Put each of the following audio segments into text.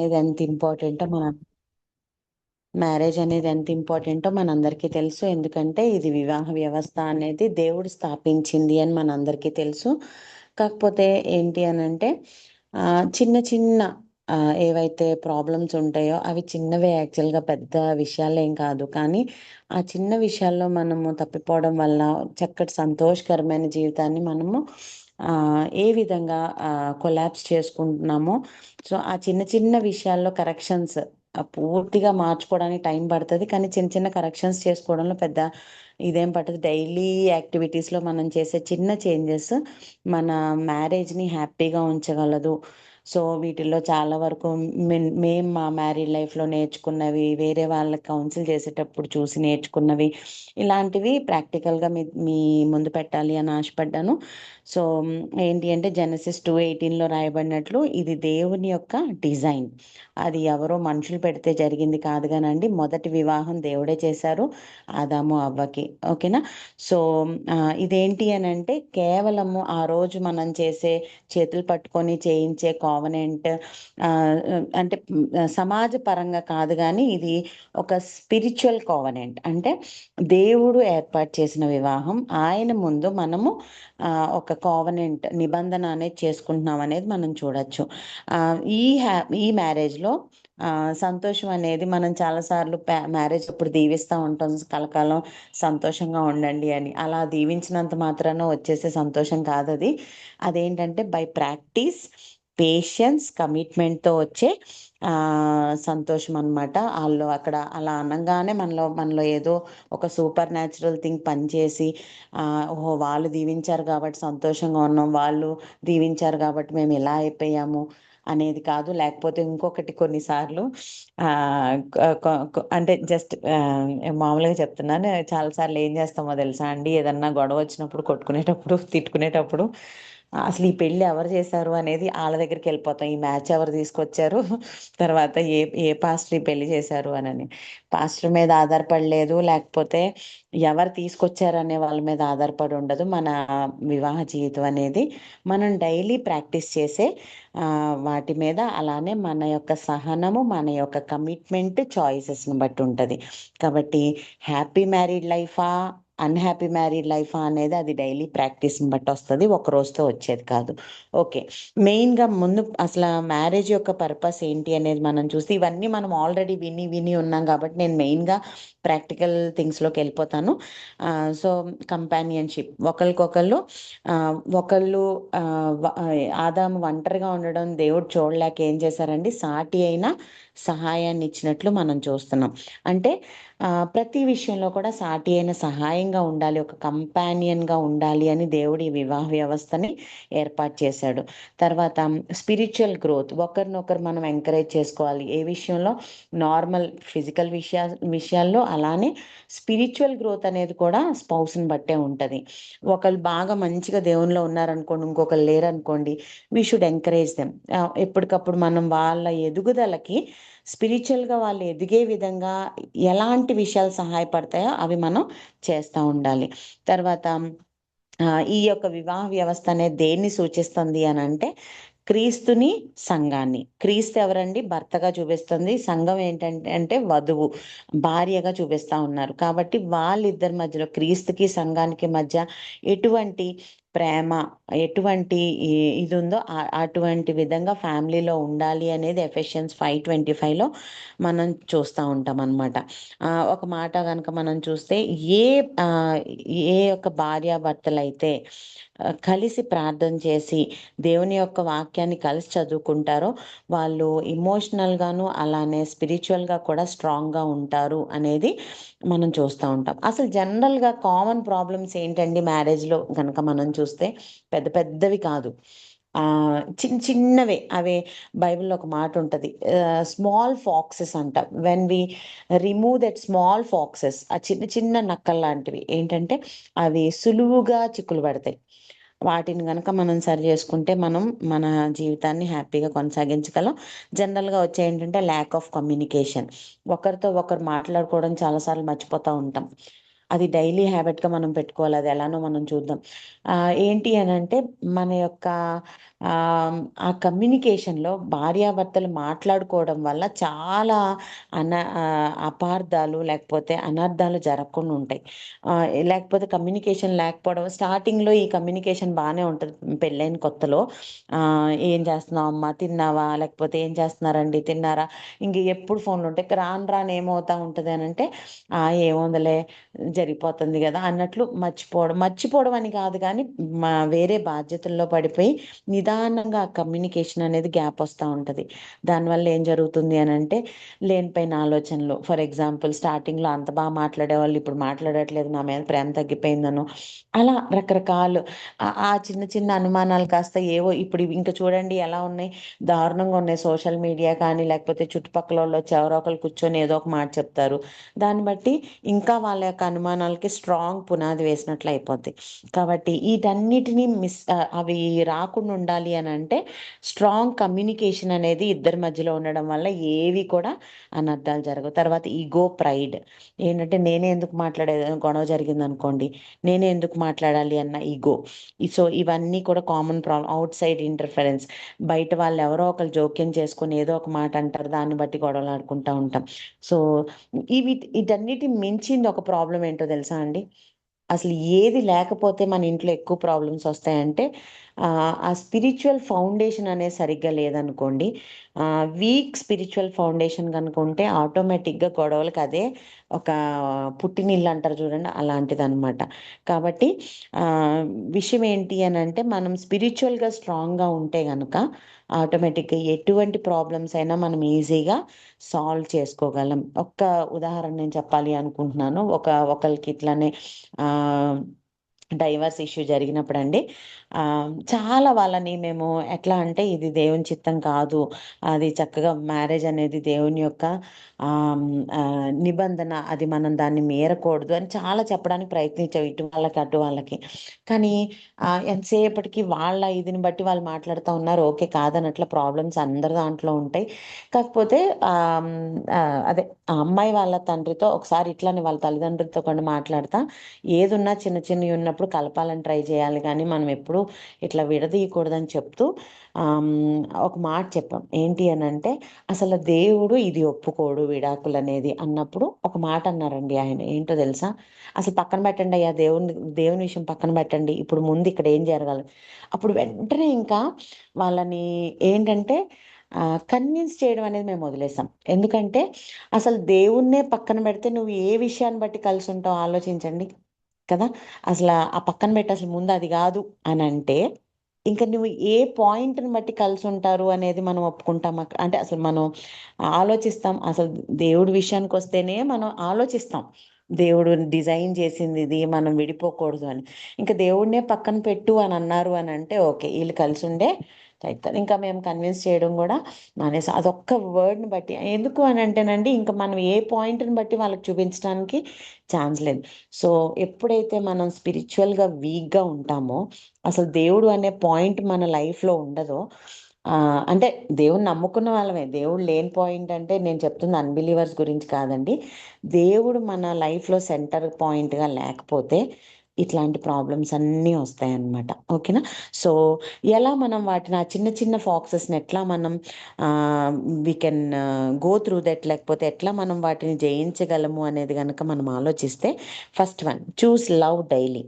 అనేది ఎంత ఇంపార్టెంటో మ్యారేజ్ అనేది ఎంత ఇంపార్టెంటో మనందరికీ తెలుసు. ఎందుకంటే ఇది వివాహ వ్యవస్థ అనేది దేవుడు స్థాపించింది అని మనందరికీ తెలుసు. కాకపోతే ఏంటి అనంటే చిన్న చిన్న ఏవైతే ప్రాబ్లమ్స్ ఉంటాయో అవి చిన్నవే, యాక్చువల్‌గా పెద్ద విషయాలేం కాదు. కానీ ఆ చిన్న విషయాల్లో మనము తప్పిపోవడం వల్ల చక్కటి సంతోషకరమైన జీవితాన్ని మనము ఏ విధంగా కొలాప్స్ చేసుకుంటున్నామో, సో ఆ చిన్న చిన్న విషయాల్లో కరెక్షన్స్ పూర్తిగా మార్చుకోవడానికి టైం పడతది. కానీ చిన్న చిన్న కరెక్షన్స్ చేసుకోవడంలో పెద్ద ఇదేం పట్టదు. డైలీ యాక్టివిటీస్‌లో మనం చేసే చిన్న చేంజెస్ మన మ్యారేజ్‌ని హ్యాపీగా ఉంచగలదు. సో వీటిల్లో చాలా వరకు మేము మా మ్యారీడ్ లైఫ్‌లో నేర్చుకున్నవి, వేరే వాళ్ళకి కౌన్సిల్ చేసేటప్పుడు చూసి నేర్చుకున్నవి, ఇలాంటివి ప్రాక్టికల్‌గా మీ ముందు పెట్టాలి అని ఆశపడ్డాను. సో ఏంటి అంటే జెనసిస్ 2:18లో రాయబడినట్లు ఇది దేవుని యొక్క డిజైన్. అది ఎవరో మనుషులు పెడితే జరిగింది కాదు గానండి. మొదటి వివాహం దేవుడే చేశారు ఆదాము, అవ్వకి. ఓకేనా? సో ఇదేంటి అనంటే కేవలము ఆ రోజు మనం చేసే చేతులు పట్టుకొని చేయించే కోవెనెంట్ అంటే సమాజ పరంగా కాదు గానీ ఇది ఒక స్పిరిచ్యువల్ కోవెనెంట్. అంటే దేవుడు ఏర్పాటు చేసిన వివాహం. ఆయన ముందు మనము ఒక కోవెనెంట్ నిబంధన అనేది చేసుకుంటున్నాం అనేది మనం చూడొచ్చు. ఈ మ్యారేజ్‌లో సంతోషం అనేది మనం చాలా సార్లు మ్యారేజ్ అప్పుడు దీవిస్తా ఉంటాం. కలకాలం సంతోషంగా ఉండండి అని. అలా దీవించినంత మాత్రాన వచ్చేసే సంతోషం కాదది. అదేంటంటే బై ప్రాక్టీస్, పేషెన్స్, కమిట్మెంట్‌తో వచ్చే సంతోషం అనమాట. ఆళ్ళు అక్కడ అలా అనంగానే మనలో ఏదో ఒక సూపర్ న్యాచురల్ థింగ్ పనిచేసి ఓహో! వాళ్ళు దీవించారు కాబట్టి సంతోషంగా ఉన్నాం. వాళ్ళు దీవించారు కాబట్టి మేము ఇలా అయిపోయాము అనేది కాదు. లేకపోతే ఇంకొకటి కొన్నిసార్లు కొ కొ కొ అంటే జస్ట్ మామూలుగా చెప్తున్నాను. చాలా సార్లు ఏం చేస్తామో తెలుసా అండి? ఏదన్నా గొడవ వచ్చినప్పుడు, కొట్టుకునేటప్పుడు, తిట్టుకునేటప్పుడు అసలు ఈ పెళ్లి ఎవరు చేశారు అనేది ఆళ్ళ దగ్గరికెళ్ళిపోతాం. ఈ మ్యాచ్ ఎవరు తీసుకొచ్చారు? తర్వాత ఏ పాస్టర్ ఈ పెళ్లి చేశారు అనని. పాస్టర్ మీద ఆధారపడలేదు. లేకపోతే ఎవరు తీసుకొచ్చారనే వాళ్ళ మీద ఆధారపడి ఉండదు. మన వివాహ జీవితం అనేది మనం డైలీ ప్రాక్టీస్ చేసే వాటి మీద, అలానే మన యొక్క సహనము, మన యొక్క కమిట్మెంట్, చాయిసెస్‌ని బట్టి ఉంటది. కాబట్టి హ్యాపీ మ్యారీడ్ లైఫా? అన్‌హ్యాపీ మ్యారీడ్ లైఫా? అనేది అది డైలీ ప్రాక్టీస్‌ని బట్టొస్తది. ఒక రోజుతో వచ్చేది కాదు. ఓకే. మెయిన్‌గా ముందు అసల మ్యారేజ్ యొక్క పర్పస్ ఏంటి అనేది మనం చూస్తే ఇవన్నీ మనం ఆల్రెడీ విని ఉన్నాం కాబట్టి నేను మెయిన్‌గా ప్రాక్టికల్ థింగ్స్‌లోకెళ్ళిపోతాను. సో కంపానియన్‌షిప్ ఒకళ్ళకొకళ్ళు ఒకళ్ళు ఆదాము ఒంటరిగా ఉండడం దేవుడు చూడలేక ఏం చేశారండి, సాటి అయిన సహాయాన్ని ఇచ్చినట్లు మనం చూస్తున్నాం. అంటే ప్రతి విషయంలో కూడా సాటి అయిన సహాయంగా ఉండాలి, ఒక కంపానియన్‌గా ఉండాలి అని దేవుడు ఈ వివాహ వ్యవస్థని ఏర్పాటు చేశాడు. తర్వాత స్పిరిచ్యువల్ గ్రోత్ ఒకరినొకరు మనం ఎంకరేజ్ చేసుకోవాలి. ఏ విషయంలో? నార్మల్ ఫిజికల్ విషయాల్లో, అలానే స్పిరిచ్యువల్ గ్రోత్ అనేది కూడా స్పౌస్‌ని బట్టే ఉంటది. ఒకళ్ళు బాగా మంచిగా దేవునిలో ఉన్నారనుకోండి, ఇంకొకళ్ళు లేరనుకోండి, వి షుడ్ ఎంకరేజ్ దెమ్. ఎప్పటికప్పుడు మనం వాళ్ళ ఎదుగుదలకి స్పిరిచ్యువల్‌గా వాళ్ళు ఎదిగే విధంగా ఎలాంటి విషయాలు సహాయపడతాయో అవి మనం చేస్తా ఉండాలి. తర్వాత ఈ యొక్క వివాహ వ్యవస్థ అనేది దేన్ని సూచిస్తుంది అనంటే క్రీస్తుని, సంఘాన్ని. క్రీస్తు ఎవరండి? భర్తగా చూపిస్తుంది. సంఘం ఏంటంటే వధువు, భార్యగా చూపిస్తా ఉన్నారు. కాబట్టి వాళ్ళిద్దరి మధ్యలో క్రీస్తుకి, సంఘానికి మధ్య ఎటువంటి ప్రేమ, ఎటువంటి ఇదుందో అటువంటి విధంగా ఫ్యామిలీలో ఉండాలి అనేది ఎఫెసియన్స్ 5:25లో మనం చూస్తా ఉంటామనమాట. ఒక మాట గనక మనం చూస్తే ఏ ఏ యొక్క భార్యాభర్తలైతే కలిసి ప్రార్థన చేసి దేవుని యొక్క వాక్యాన్ని కలిసి చదువుకుంటారో వాళ్ళు ఎమోషనల్‌గాను, అలానే స్పిరిచ్యువల్‌గా కూడా స్ట్రాంగ్‌గా ఉంటారు అనేది మనం చూస్తా ఉంటాం. అసలు జనరల్‌గా కామన్ ప్రాబ్లమ్స్ ఏంటండి మ్యారేజ్‌లో గనక మనం చూస్తే పెద్ద పెద్దవి కాదు. చిన్నవే. అవే బైబిల్‌లో ఒక మాటుంటది. స్మాల్ ఫాక్సెస్ అంట. When we remove that small foxes, ఆ చిన్న చిన్న నక్కల్లాంటివి ఏంటంటే అవి సులువుగా చిక్కులు పడతాయి. వాటిని గనక మనం సరి చేసుకుంటే మనం మన జీవితాన్ని హ్యాపీగా కొనసాగించగలం. జనరల్‌గా వచ్చేయేంటంటే ల్యాక్ ఆఫ్ కమ్యూనికేషన్. ఒకరితో ఒకరు మాట్లాడుకోవడం చాలా సార్లు మర్చిపోతా ఉంటాం. అది డైలీ హ్యాబిట్‌గా మనం పెట్టుకోవాలి. అది ఎలానో మనం చూద్దాం. ఏంటి అనంటే మన యొక్క ఆ కమ్యూనికేషన్‌లో భార్యాభర్తలు మాట్లాడుకోవడం వల్ల చాలా అపార్థాలు లేకపోతే అనర్థాలు జరగకుండా ఉంటాయి. లేకపోతే కమ్యూనికేషన్ లేకపోవడం స్టార్టింగ్‌లో ఈ కమ్యూనికేషన్ బానే ఉంటది. పెళ్ళైన కొత్తలో "ఏం చేస్తున్నావు అమ్మ? తిన్నావా?" లేకపోతే "ఏం చేస్తున్నారండి? తిన్నారా?" ఇంక ఎప్పుడు ఫోన్‌లుంటాయి. రాను రాను ఏమవుతా ఉంటది అనంటే, ఏముందిలే జరిగిపోతుంది గదా! అన్నట్లు మర్చిపోవడం. మర్చిపోవడం అని కాదు గానీ, వేరే బాధ్యతల్లో పడిపోయి నిదానంగా ఆ కమ్యూనికేషన్ అనేది గ్యాప్ వస్తా ఉంటది. దానివల్ల ఏం జరుగుతుంది అనంటే, లేనిపోయిన ఆలోచనలు. ఫర్ ఎగ్జాంపుల్ స్టార్టింగ్‌లో అంత మాట్లాడేవాళ్ళు ఇప్పుడు మాట్లాడట్లేదు. నా మీద ప్రేమ తగ్గిపోయిందనో, అలా రకరకాలు ఆ చిన్న చిన్న అనుమానాలు కాస్త ఏవో ఇప్పుడు ఇంక చూడండి ఎలా ఉన్నాయి, దారుణంగా ఉన్నాయి. సోషల్ మీడియా కానీ, లేకపోతే చుట్టుపక్కలోళ్ళొచ్చి ఎవరో ఒకళ్ళు కూర్చొని ఏదో ఒక మాట చెప్తారు. దాన్ని బట్టి ఇంకా వాళ్ళ యొక్క అనుమానాలకి స్ట్రాంగ్ పునాది వేసినట్లు అయిపోద్ది. కాబట్టి ఈటన్నిటిని అవి రాకుండా ఉండాలి అనంటే స్ట్రాంగ్ కమ్యూనికేషన్ అనేది ఇద్దరి మధ్యలో ఉండడం వల్ల ఏవి కూడా అనర్థాలు జరగవు. తర్వాత ఇగో, ప్రైడ్ ఏంటంటే నేనే ఎందుకు గొడవ జరిగిందనుకోండి, నేనే ఎందుకు మాట్లాడాలి అన్న ఇగో. సో, ఇవన్నీ కూడా common problem. Out side interference బయట వాళ్ళు ఎవరో ఒకళ్ళు జోక్యం చేసుకొని ఏదో ఒక మాట అంటారు. దాన్ని బట్టి గొడవలాడుకుంటా ఉంటాం. సో, వీటన్నిటిని మించింది ఒక ప్రాబ్లమ్ ఏంటో తెలుసా అండి? అసలు ఏది లేకపోతే మన ఇంట్లో ఎక్కువ ప్రాబ్లమ్స్ వస్తాయంటే, ఆ స్పిరిచ్యువల్ ఫౌండేషన్ అనేది సరిగ్గా లేదనుకోండి. వీక్ స్పిరిచ్యువల్ ఫౌండేషన్ గనుక ఉంటే ఆటోమేటిక్‌గా గొడవలకి అదే ఒక పుట్టినిల్లు అంటారు చూడండి అలాంటిదనమాట. కాబట్టి విషయం ఏంటి అనంటే మనం స్పిరిచ్యువల్‌గా స్ట్రాంగ్‌గా ఉంటే గనక ఆటోమేటిక్‌గా ఎటువంటి ప్రాబ్లమ్స్ అయినా మనం ఈజీగా సాల్వ్ చేసుకోగలం. ఒక్క ఉదాహరణ నేను చెప్పాలి అనుకుంటున్నాను. ఒకళ్ళకి ఇట్లనే ఆహ్, డైవర్స్ ఇష్యూ జరిగినప్పుడండి చాలా వాళ్ళని మేము ఎట్లా అంటే ఇది దేవుని చిత్తం కాదు. అది చక్కగా మ్యారేజ్ అనేది దేవుని యొక్క నిబంధన. అది మనం దాన్ని మీరకూడదు అని చాలా చెప్పడానికి ప్రయత్నించాం. ఇటు వాళ్ళకి, అటు వాళ్ళకి. కానీ ఎంతసేపటికి వాళ్ళ ఇదిని బట్టి వాళ్ళు మాట్లాడుతా ఉన్నారు. ఓకే. కాదనట్ల ప్రాబ్లమ్స్ అందరి దాంట్లో ఉంటాయి. కాకపోతే అదే ఆ అమ్మాయి వాళ్ళ తండ్రితో ఒకసారి ఇట్లనే వాళ్ళ తల్లిదండ్రులతో కూడా మాట్లాడతా, ఏదున్నా చిన్న చిన్నయి ఉన్నప్పుడు కలపాలని ట్రై చేయాలి గానీ, మనం ఎప్పుడూ ఇట్లా విడదీయకూడదని చెప్తూ ఒక మాట చెప్పాం. ఏంటి అనంటే, అసలు దేవుడు ఇది ఒప్పుకోడు విడాకులనేది అన్నప్పుడు ఒక మాట అన్నారండి ఆయన. ఏంటో తెలుసా? "అసలు పక్కన పెట్టండయ్యా దేవుని విషయం పక్కన పెట్టండి. ఇప్పుడు ముందు ఇక్కడ ఏం జరగాలి" అప్పుడు వెంటనే ఇంకా వాళ్ళని ఏంటంటే కన్విన్స్ చేయడం అనేది మేము వదిలేసాం. ఎందుకంటే అసలు దేవుడినే పక్కన పెడితే నువ్వు ఏ విషయాన్ని బట్టి కలిసుంటావో ఆలోచించండి. కదా! ఆ పక్కన పెట్టి అసలు ముందు అది గాదు అనంటే, ఇంక నువ్వు ఏ పాయింట్‌ని బట్టి కలిసుంటారు అనేది మనం ఒప్పుకుంటామా? అంటే అసలు మనం ఆలోచిస్తాం. అసలు దేవుడి విషయానికొస్తేనే మనం ఆలోచిస్తాం. దేవుడు డిజైన్ చేసిందిది మనం విడిపోకూడదు అని. ఇంక దేవుడినే పక్కన పెట్టు అని అన్నారు అనంటే ఓకే. ఈళ్ళు కలిసుండే ప్రయత్నం. ఇంకా మేము కన్విన్స్ చేయడం గూడా మానేసాం. అదొక్క వర్డ్‌ని బట్టి. ఎందుకు అనంటేనండి, ఇంక మనం ఏ పాయింట్‌ని బట్టి వాళ్ళకి చూపించడానికి ఛాన్స్ లేదు. సో, ఎప్పుడైతే మనం స్పిరిచ్యువల్‌గా వీక్‌గా ఉంటామో, అసలు దేవుడు అనే పాయింట్ మన లైఫ్‌లో ఉండదో అంటే దేవుడిని నమ్ముకున్న వాళ్ళమే. దేవుడు లేని పాయింట్ అంటే నేను చెప్తుంది అన్‌బిలీవర్స్ గురించి కాదండి. దేవుడు మన లైఫ్‌లో సెంటర్ పాయింట్‌గా లేకపోతే ఇట్లాంటి ప్రాబ్లమ్స్ అన్నీ వస్తాయన్నమాట. ఓకేనా? సో, ఎలా మనం వాటిని ఆ చిన్న చిన్న ఫాక్సెస్‌ని ఎట్లా మనం ah, we can go through that లేకపోతే ఎట్లా మనం వాటిని జయించగలము అనేది గనక మనం ఆలోచిస్తే first one choose love daily.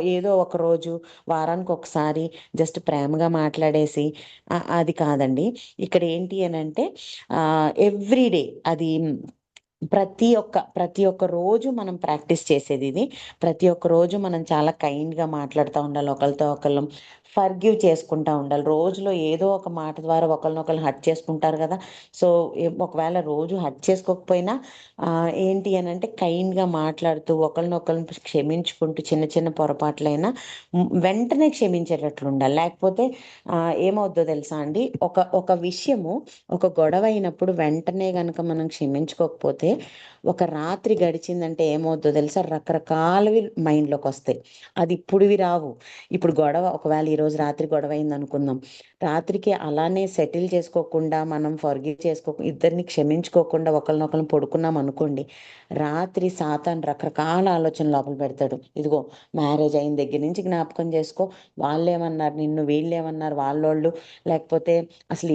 ఏదో ఒక రోజు వారానికొకసారి జస్ట్ ప్రేమగా మాట్లాడేసి అది కాదండి. ఇక్కడ ఏంటి అనంటే ఎవ్రీ డే అది ప్రతి ఒక్క రోజు మనం ప్రాక్టీస్ చేసేదిది. ప్రతి ఒక్క రోజు మనం చాలా కైండ్‌గా మాట్లాడుతా ఉండాలి ఒకళ్ళతో ఒకళ్ళం. ఫర్‌గివ్ చేసుకుంటా ఉండాలి. రోజులో ఏదో ఒక మాట ద్వారా ఒకళ్ళనొకళ్ళు హర్ట్ చేసుకుంటారు గదా! సో, ఒకవేళ రోజు హర్ట్ చేసుకోకపోయినా ఏంటి అనంటే కైండ్‌గా మాట్లాడుతూ ఒకళ్ళనొకళ్ళని క్షమించుకుంటూ చిన్న చిన్న పొరపాట్లైనా వెంటనే క్షమించేటట్లుండాలి. లేకపోతే ఏమవుద్దో తెలుసా అండి? ఒక విషయము ఒక గొడవయినప్పుడు వెంటనే గనక మనం క్షమించుకోకపోతే, ఒక రాత్రి గడిచిందంటే ఏమవుద్దో తెలుసా? రకరకాలవి మైండ్‌లోకొస్తాయి. అది ఇప్పుడివి రావు. ఇప్పుడు గొడవ ఒకవేళ ఈరోజు ఈరోజు రాత్రి గొడవ అయింది అనుకుందాం. రాత్రికి అలానే సెటిల్ చేసుకోకుండా, మనం ఫర్గివ్ ఇద్దరిని క్షమించుకోకుండా ఒకరినొకరు పడుకున్నాం అనుకోండి, రాత్రి సాతాను రకరకాల ఆలోచనలు లోపల పెడతాడు. ఇదిగో మ్యారేజ్ అయిన దగ్గర నుంచి జ్ఞాపకం చేసుకో, వాళ్ళేమన్నారు నిన్ను, వీళ్ళేమన్నారు వాళ్ళోళ్ళు, లేకపోతే అసలు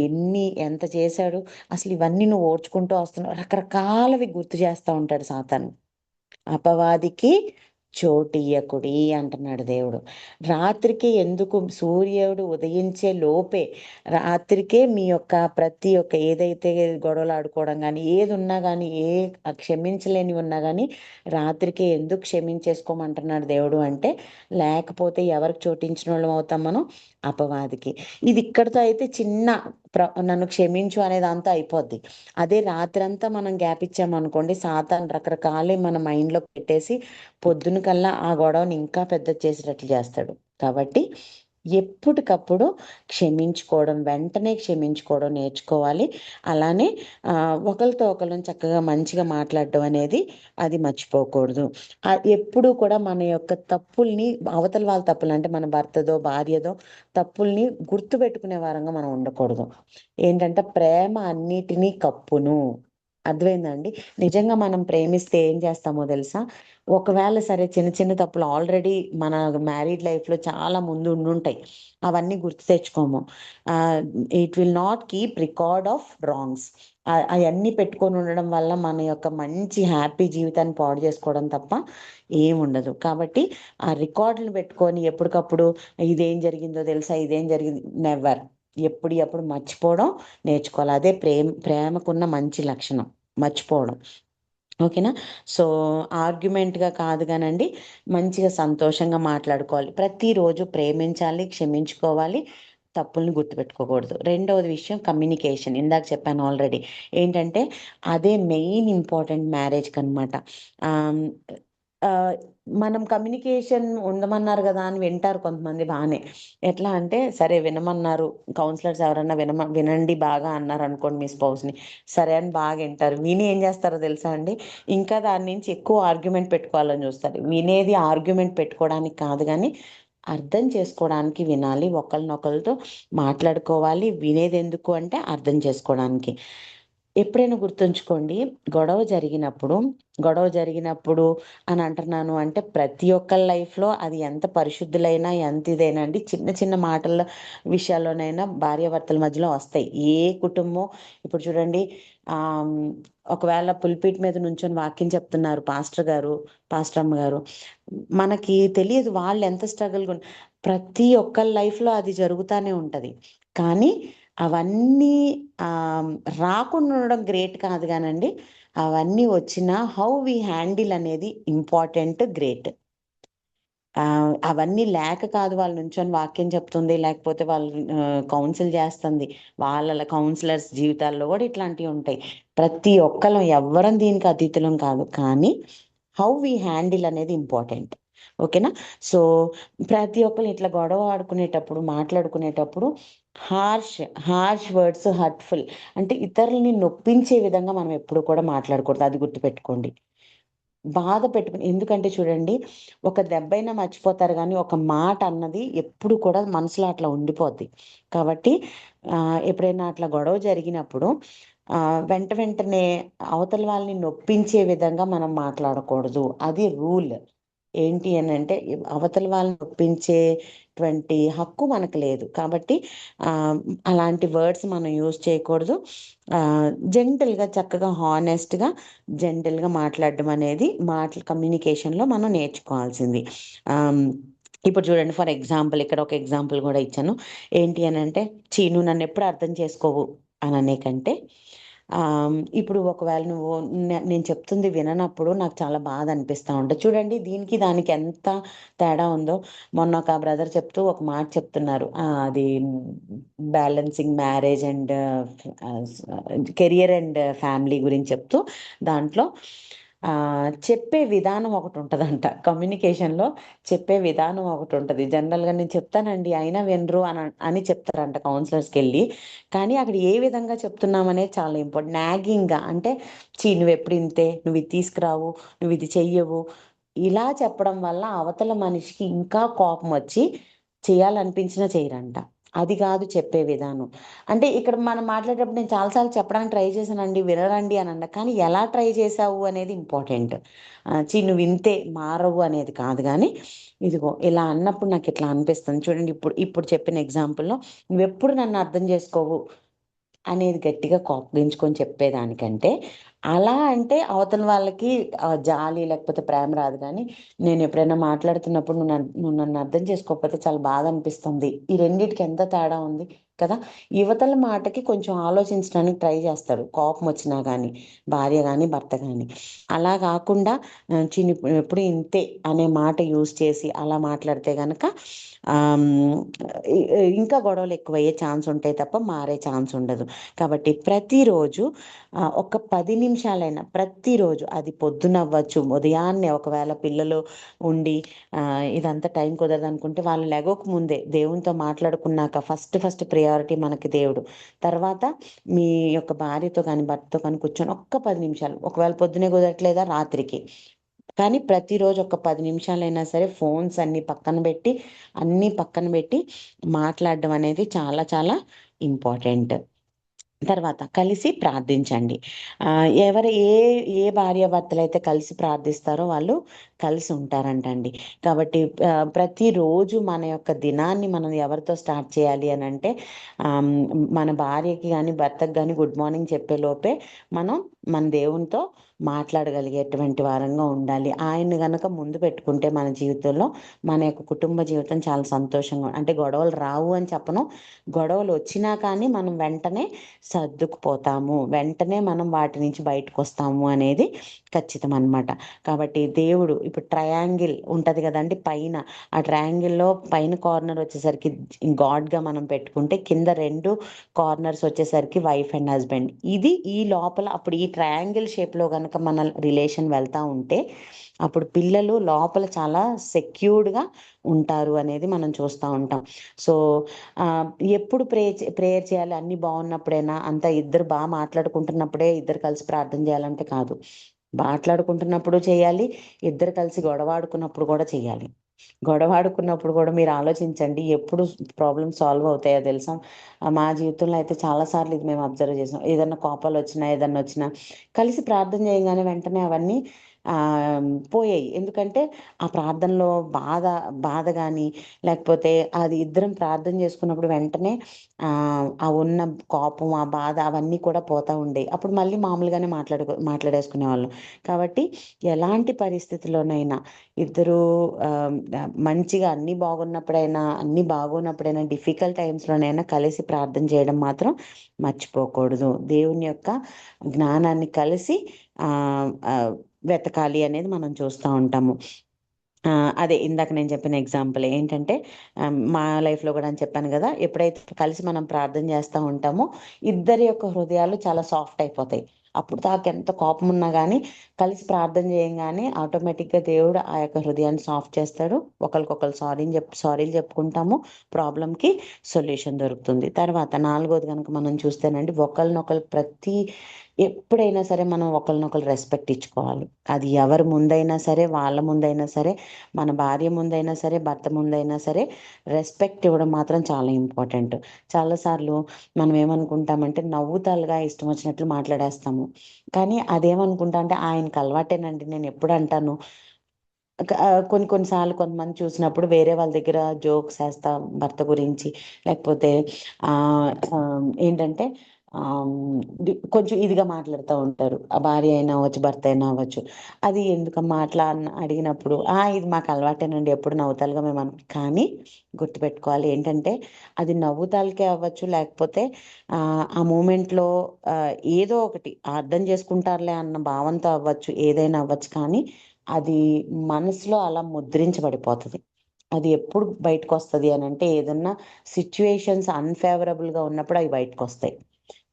ఎంత చేశాడు, అసలు ఇవన్నీ నువ్వు ఓర్చుకుంటూ వస్తున్నావు, రకరకాలవి గుర్తు చేస్తా ఉంటాడు సాతాను. అపవాదికి చోటియ్యకుడి అంటున్నాడు దేవుడు. రాత్రికి ఎందుకు, సూర్యుడు ఉదయించే లోపే రాత్రికే మీ యొక్క ప్రతి ఒక్క ఏదైతే గొడవలు ఆడుకోవడం కానీ, ఏది ఉన్నా కానీ, క్షమించలేని ఉన్నా కానీ రాత్రికే ఎందుకు క్షమించేసుకోమంటున్నాడు దేవుడు అంటే, లేకపోతే ఎవరికి చోటించిన వాళ్ళం అవుతాం మనం? అపవాదికి. ఇది ఇక్కడితో అయితే చిన్న నన్ను క్షమించు అనేది అంతా అయిపోద్ది. అదే రాత్రంతా మనం గ్యాప్ ఇచ్చామనుకోండి, సాతాను రకరకాలే మన మైండ్లో పెట్టేసి పొద్దున కల్లా ఆ గొడవని ఇంకా పెద్దది చేసేటట్లు చేస్తాడు. కాబట్టి ఎప్పటికప్పుడు క్షమించుకోవడం, వెంటనే క్షమించుకోవడం నేర్చుకోవాలి. అలానే ఒకరితో ఒకళ్ళం చక్కగా మంచిగా మాట్లాడడం అనేది అది మర్చిపోకూడదు. ఎప్పుడూ కూడా మన యొక్క తప్పుల్ని, అవతల వాళ్ళ తప్పులు అంటే మన భర్తదో, భార్యదో తప్పుల్ని గుర్తుపెట్టుకునే వారంగా మనం ఉండకూడదు. ఏంటంటే ప్రేమ అన్నిటినీ కప్పును. అర్థమైందా అండి? నిజంగా మనం ప్రేమిస్తే ఏం చేస్తామో తెలుసా? ఒకవేళ సరే చిన్న చిన్న తప్పులు ఆల్రెడీ మన మ్యారీడ్ లైఫ్‌లో చాలా ముందు ఉండుంటాయి. అవన్నీ గుర్తు తెచ్చుకోము. It will not keep record of wrongs. అయన్నీ పెట్టుకొని ఉండడం వల్ల మన యొక్క మంచి హ్యాపీ జీవితాన్ని పాడు చేసుకోవడం తప్ప ఏముండదు. కాబట్టి ఆ రికార్డులు పెట్టుకొని ఎప్పటికప్పుడు ఇదేం జరిగిందో తెలుసా? ఇదేం జరిగింది నెవర్. ఎప్పుడు మర్చిపోవడం నేర్చుకోవాలి. అదే ప్రేమకున్న మంచి లక్షణం మర్చిపోవడం. ఓకేనా? సో, ఆర్గ్యుమెంట్‌గా కాదు గానండి, మంచిగా సంతోషంగా మాట్లాడుకోవాలి. ప్రతిరోజు ప్రేమించాలి, క్షమించుకోవాలి, తప్పుల్ని గుర్తుపెట్టుకోకూడదు. రెండవది విషయం కమ్యూనికేషన్. ఇందాక చెప్పాను ఆల్రెడీ. ఏంటంటే అదే మెయిన్ ఇంపార్టెంట్ మ్యారేజ్‌కనమాట. ఆహ్, ఆహ్, మనం కమ్యూనికేషన్ ఉండమన్నారు గదా అని వింటారు కొంతమంది బానే. ఎట్లా అంటే, సరే వినమన్నారు, కౌన్సిలర్స్ ఎవరన్నా వినండి బాగా అన్నారనుకోండి మీ స్పౌస్‌ని. సరే అని బాగా వింటారు. విని ఏం చేస్తారో తెలుసా అండి? ఇంకా దాని నుంచి ఎక్కువ ఆర్గ్యుమెంట్ పెట్టుకోవాలని చూస్తారు. వినేది ఆర్గ్యుమెంట్ పెట్టుకోవడానికి కాదు గానీ, అర్థం చేసుకోవడానికి వినాలి. ఒకళ్ళనొకళ్ళతో మాట్లాడుకోవాలి. వినేదెందుకు అంటే అర్థం చేసుకోవడానికి. ఎప్పుడైనా గుర్తుంచుకోండి, గొడవ జరిగినప్పుడు అని అంటున్నాను అంటే, ప్రతి ఒక్కళ్ళ లైఫ్‌లో అది ఎంత పరిశుద్ధులైనా, ఎంత ఇదైనా అండి, చిన్న చిన్న మాటల విషయాల్లోనైనా భార్యాభర్తల మధ్యలో వస్తాయి. ఏ కుటుంబం ఇప్పుడు చూడండి, ఆహ్, హ్మ్, ఒకవేళ పుల్పిట్ మీద నుంచొని వాక్యం చెప్తున్నారు పాస్టర్ గారు, పాస్టర్ అమ్మగారు. మనకి తెలియదు వాళ్ళెంత ప్రతి ఒక్కళ్ళ లైఫ్‌లో అది జరుగుతానే ఉంటది. కానీ అవన్నీ ఆహ్, రాకుండా ఉండడం గ్రేట్ కాదు గానండి. అవన్నీ వచ్చినా హౌ వి హ్యాండిల్ అనేది ఇంపార్టెంట్, గ్రేట్. అవన్నీ లేక కాదు వాళ్ళు నుంచొని వాక్యం చెప్తుంది, లేకపోతే వాళ్ళు కౌన్సిల్ చేస్తుంది. వాళ్ళ కౌన్సిలర్స్ జీవితాల్లో గూడా ఇట్లాంటియుంటాయి. ప్రతి ఒక్కళ్ళం ఎవ్వరం దీనికి అతీతులం కాదు. కానీ హౌ వి హ్యాండిల్ అనేది ఇంపార్టెంట్. ఓకేనా? సో, ప్రతి ఒక్కళ్ళు ఇట్లా గొడవ ఆడుకునేటప్పుడు, మాట్లాడుకునేటప్పుడు హార్ష్, హార్ష్ వర్డ్స్ హర్ట్‌ఫుల్ అంటే ఇతరులని నొప్పించే విధంగా మనం ఎప్పుడు కూడా మాట్లాడకూడదు. అది గుర్తుపెట్టుకోండి. బాధ పెట్టుకుని, ఎందుకంటే చూడండి, ఒక దెబ్బైనా మర్చిపోతారు గానీ, ఒక మాట అన్నది ఎప్పుడు కూడా మనసులో అట్లా ఉండిపోద్ది. కాబట్టి ఎప్పుడైనా అట్లా గొడవ జరిగినప్పుడు వెంటనే అవతల వాళ్ళని నొప్పించే విధంగా మనం మాట్లాడకూడదు. అది రూల్. ఏంటి అనంటే, అవతల వాళ్ళని నొప్పించేటువంటి హక్కు మనకు లేదు. కాబట్టి ఆహ్, అలాంటి వర్డ్స్ మనం యూజ్ చేయకూడదు. జెంటిల్‌గా చక్కగా హానెస్ట్‌గా, జెంటిల్‌గా మాట్లాడడం అనేది కమ్యూనికేషన్‌లో మనం నేర్చుకోవాల్సింది. ఆహ్, ఇప్పుడు చూడండి, ఫర్ ఎగ్జాంపుల్ ఇక్కడ ఒక ఎగ్జాంపుల్ గూడా ఇచ్చాను. ఏంటి అనంటే, నువ్వు నన్నెప్పుడు అర్థం చేసుకోవు అననే కంటే, ఇప్పుడు ఒకవేళ నువ్వు నేను చెప్తుంది విననప్పుడు నాకు చాలా బాధ అనిపిస్తా ఉంటది. చూడండి దీనికి దానికి ఎంత తేడా ఉందో. మొన్న ఒక బ్రదర్ చెప్తూ ఒక మాట చెప్తున్నారు. అది balancing marriage and career and family గురించి చెప్తూ దాంట్లో చెప్పే విధానం ఒకటుంటదంట. కమ్యూనికేషన్‌లో చెప్పే విధానం ఒకటుంటది. జనరల్‌గా నేను చెప్తానండి అయినా వినరు అని చెప్తారంట కౌన్సిలర్స్‌కెళ్ళి. కానీ అక్కడ ఏ విధంగా చెప్తున్నామనేది చాలా ఇంపార్టెంట్. నాగింగ్‌గా అంటే, నువ్వెప్పుడు ఇంతే, నువ్విది తీసుకురావు, నువ్విది చెయ్యవు. ఇలా చెప్పడం వల్ల అవతల మనిషికి ఇంకా కోపమొచ్చి చేయాలనిపించినా చేయరంట. అది కాదు చెప్పే విధానం. అంటే ఇక్కడ మనం మాట్లాడేటప్పుడు నేను చాలా సార్లు చెప్పడానికి ట్రై చేశానండి, వినరండి అనంట. కానీ ఎలా ట్రై చేశావు అనేది ఇంపార్టెంట్. నువ్వు ఇంతే మారవు అనేది కాదు గానీ, ఇదిగో ఇలా అన్నప్పుడు నాకిట్లా అనిపిస్తుంది. చూడండి ఇప్పుడు ఇప్పుడు చెప్పిన ఎగ్జాంపుల్‌లో నువ్వెప్పుడు నన్ను అర్థం చేసుకోవు అనేది గట్టిగా కోపగించుకొని చెప్పేదానికంటే, అలా అంటే అవతల వాళ్ళకి జాలి లేకపోతే ప్రేమ రాదు గానీ, నేనెప్పుడైనా మాట్లాడుతున్నప్పుడు నువ్వు నన్ను అర్థం చేసుకోకపోతే చాలా బాధ అనిపిస్తుంది. ఈ రెండిటికి ఎంత తేడా ఉంది కదా! యువతల మాటకి కొంచెం ఆలోచించడానికి ట్రై చేస్తాడు. కోపమొచ్చినా గానీ, భార్య గానీ, భర్త గానీ. అలా గాకుండా ఎప్పుడు ఇంతే అనే మాట యూజ్ చేసి అలా మాట్లాడితే గనక ఆహ్, హ్మ్, ఇ ఇంకా గొడవలెక్కువయ్యే ఛాన్స్ ఉంటాయి తప్ప మారే ఛాన్స్ ఉండదు. కాబట్టి ప్రతిరోజు ఒక 10 నిమిషాలైనా ప్రతిరోజు అది పొద్దునవ్వచ్చు, ఉదయాన్నే ఒకవేళ పిల్లలు ఉండి ఇదంతా టైం కుదరదనుకుంటే వాళ్ళు లెగవక ముందే దేవునితో మాట్లాడుకున్నాక ఫస్ట్ ప్రయారిటీ మనకి దేవుడు. తర్వాత మీ యొక్క భార్యతో కానీ, భర్తతో కానీ కూర్చొని ఒక్క 10 నిమిషాలు ఒకవేళ పొద్దున్నే కుదరట్లేదా రాత్రికి. కానీ ప్రతిరోజు ఒక 10 నిమిషాలైనా సరే ఫోన్స్ అన్నీ పక్కన బెట్టి మాట్లాడడం అనేది చాలా చాలా ఇంపార్టెంట్. తర్వాత కలిసి ప్రార్థించండి. ఎవరు ఏ భార్యాభర్తలైతే కలిసి ప్రార్థిస్తారో వాళ్ళు కలిసి ఉంటారంటండి. కాబట్టి ప్రతిరోజు మన యొక్క దినాన్ని మనం ఎవరితో స్టార్ట్ చేయాలి అనంటే మన భార్యకి గాని, భర్తకి గాని గుడ్ మార్నింగ్ చెప్పే లోపే మనం మన దేవునితో మాట్లాడగలిగేటువంటి వారంగా ఉండాలి. ఆయన్ని గనక ముందు పెట్టుకుంటే మన జీవితంలో మన యొక్క కుటుంబ జీవితం చాలా సంతోషంగా అంటే గొడవలు రావు అని చెప్పను. గొడవలొచ్చినా కానీ మనం వెంటనే సర్దుకుపోతాము. వెంటనే మనం వాటి నుంచి బయటకొస్తాము అనేది ఖచ్చితమనమాట. కాబట్టి దేవుడు ఇప్పుడు ట్రయాంగిల్ ఉంటది గదండీ పైన. ఆ ట్రయాంగిల్‌లో పైన కార్నర్ వచ్చేసరికి గాడ్‌గా మనం పెట్టుకుంటే కింద 2 కార్నర్స్ వచ్చేసరికి వైఫ్ అండ్ హస్బెండ్. ఈ లోపల అప్పుడు ఈ ట్రయాంగిల్ షేప్‌లో గనక మన రిలేషన్ వెళ్తా ఉంటే, అప్పుడు పిల్లలు లోపల చాలా సెక్యూర్డ్‌గా ఉంటారు అనేది మనం చూస్తా ఉంటాం. సో ఆహ్, ఎప్పుడు ప్రేయర్ చేయాలి అన్నీ బావున్నప్పుడేనా? అంతా ఇద్దరు మాట్లాడుకుంటున్నప్పుడే ఇద్దరు కలిసి ప్రార్థన చేయాలంటే కాదు. మాట్లాడుకుంటున్నప్పుడు చేయాలి. ఇద్దరు కలిసి గొడవాడుకున్నప్పుడు కూడా చేయాలి. గొడవాడుకున్నప్పుడు కూడా మీరు ఆలోచించండి ఎప్పుడు ప్రాబ్లమ్స్ సాల్వ్ అవుతాయో తెలుసా? మా జీవితంలో అయితే చాలా సార్లు ఇది మేము అబ్జర్వ్ చేసాం. ఏదన్నా కోపాలొచ్చినా, ఏదన్నొచ్చినా కలిసి ప్రార్థన చేయంగానే వెంటనే అవన్నీ పోయాయి. ఎందుకంటే ఆ ప్రార్థనలో బాధ గాని, లేకపోతే అది ఇద్దరం ప్రార్థన చేసుకున్నప్పుడు వెంటనే ఆ ఉన్న కోపం, ఆ బాధ అవన్నీ కూడా పోతా ఉండేయి. అప్పుడు మళ్ళీ మామూలుగానే మాట్లాడేసుకునేవాళ్ళం. కాబట్టి ఎలాంటి పరిస్థితిలోనైనా ఇద్దరూ మంచిగా అన్నీ బాగోన్నప్పుడైనా, డిఫికల్ట్ టైమ్స్‌లోనైనా కలిసి ప్రార్థన చేయడం మాత్రం మర్చిపోకూడదు. దేవుని యొక్క జ్ఞానాన్ని కలిసి ఆహ్, ఆహ్, వెతకాలి అనేది మనం చూస్తా ఉంటాము. అదే ఇందాక నేను చెప్పిన ఎగ్జాంపుల్ ఏంటంటే మా లైఫ్‌లో గూడా అని చెప్పాను గదా! ఎప్పుడైతే కలిసి మనం ప్రార్థన చేస్తా ఉంటామో, ఇద్దరి యొక్క హృదయాలు చాలా సాఫ్ట్ అయిపోతాయి. అప్పుడు దాకా ఎంత కోపమున్నా గానీ, కలిసి ప్రార్థన చేయంగానే ఆటోమేటిక్‌గా దేవుడు ఆ యొక్క హృదయాన్ని సాఫ్ట్ చేస్తాడు. ఒకళ్ళకొకళ్ళు సారీలు చెప్పుకుంటాము. ప్రాబ్లమ్‌కి సొల్యూషన్ దొరుకుతుంది. తర్వాత నాలుగోది గనుక మనం చూస్తేనండి, ఒకళ్ళనొకళ్ళు ఎప్పుడైనా సరే మనం ఒకళ్ళనొకళ్ళు రెస్పెక్ట్ ఇచ్చుకోవాలి. అది ఎవరి ముందైనా సరే, వాళ్ళ ముందైనా సరే, మన భార్య ముందైనా సరే, భర్త ముందైనా సరే, రెస్పెక్ట్ ఇవ్వడం మాత్రం చాలా ఇంపార్టెంట్. చాలా సార్లు మనం ఏమనుకుంటామంటే నవ్వుతాలుగా ఇష్టం వచ్చినట్లు మాట్లాడేస్తాము. కానీ అదేమనుకుంటా అంటే ఆయనకి అలవాటేనండి నేనెప్పుడు అంటాను. కొన్ని కొన్ని సార్లు కొంతమంది చూసినప్పుడు వేరే వాళ్ళ దగ్గర జోక్స్ ఏస్తాం భర్త గురించి. లేకపోతే ఆహ్, ఆహ్, ఏంటంటే ఆహ్, కొంచెం ఇదిగా మాట్లాడుతా ఉంటారు. ఆ భార్య అయినా అవ్వచ్చు, భర్త అయినా అవ్వచ్చు. అది ఎందుకమ్మా అట్లా అడిగినప్పుడు, ఇది మాకు అలవాటేనండి ఎప్పుడు నవ్వుతాలుగా కానీ గుర్తుపెట్టుకోవాలి ఏంటంటే, అది నవ్వుతాలకే అవ్వచ్చు, లేకపోతే ఆ మూమెంట్‌లో ఏదో ఒకటి అర్థం చేసుకుంటారులే అన్న భావంతో అవ్వచ్చు, ఏదైనా అవ్వచ్చు కానీ అది మనసులో అలా ముద్రించబడిపోతది. అది ఎప్పుడు బయటకొస్తది అనంటే, ఏదన్నా సిట్యుయేషన్స్ అన్‌ఫేవరబుల్‌గా ఉన్నప్పుడు అవి బయటకొస్తాయి.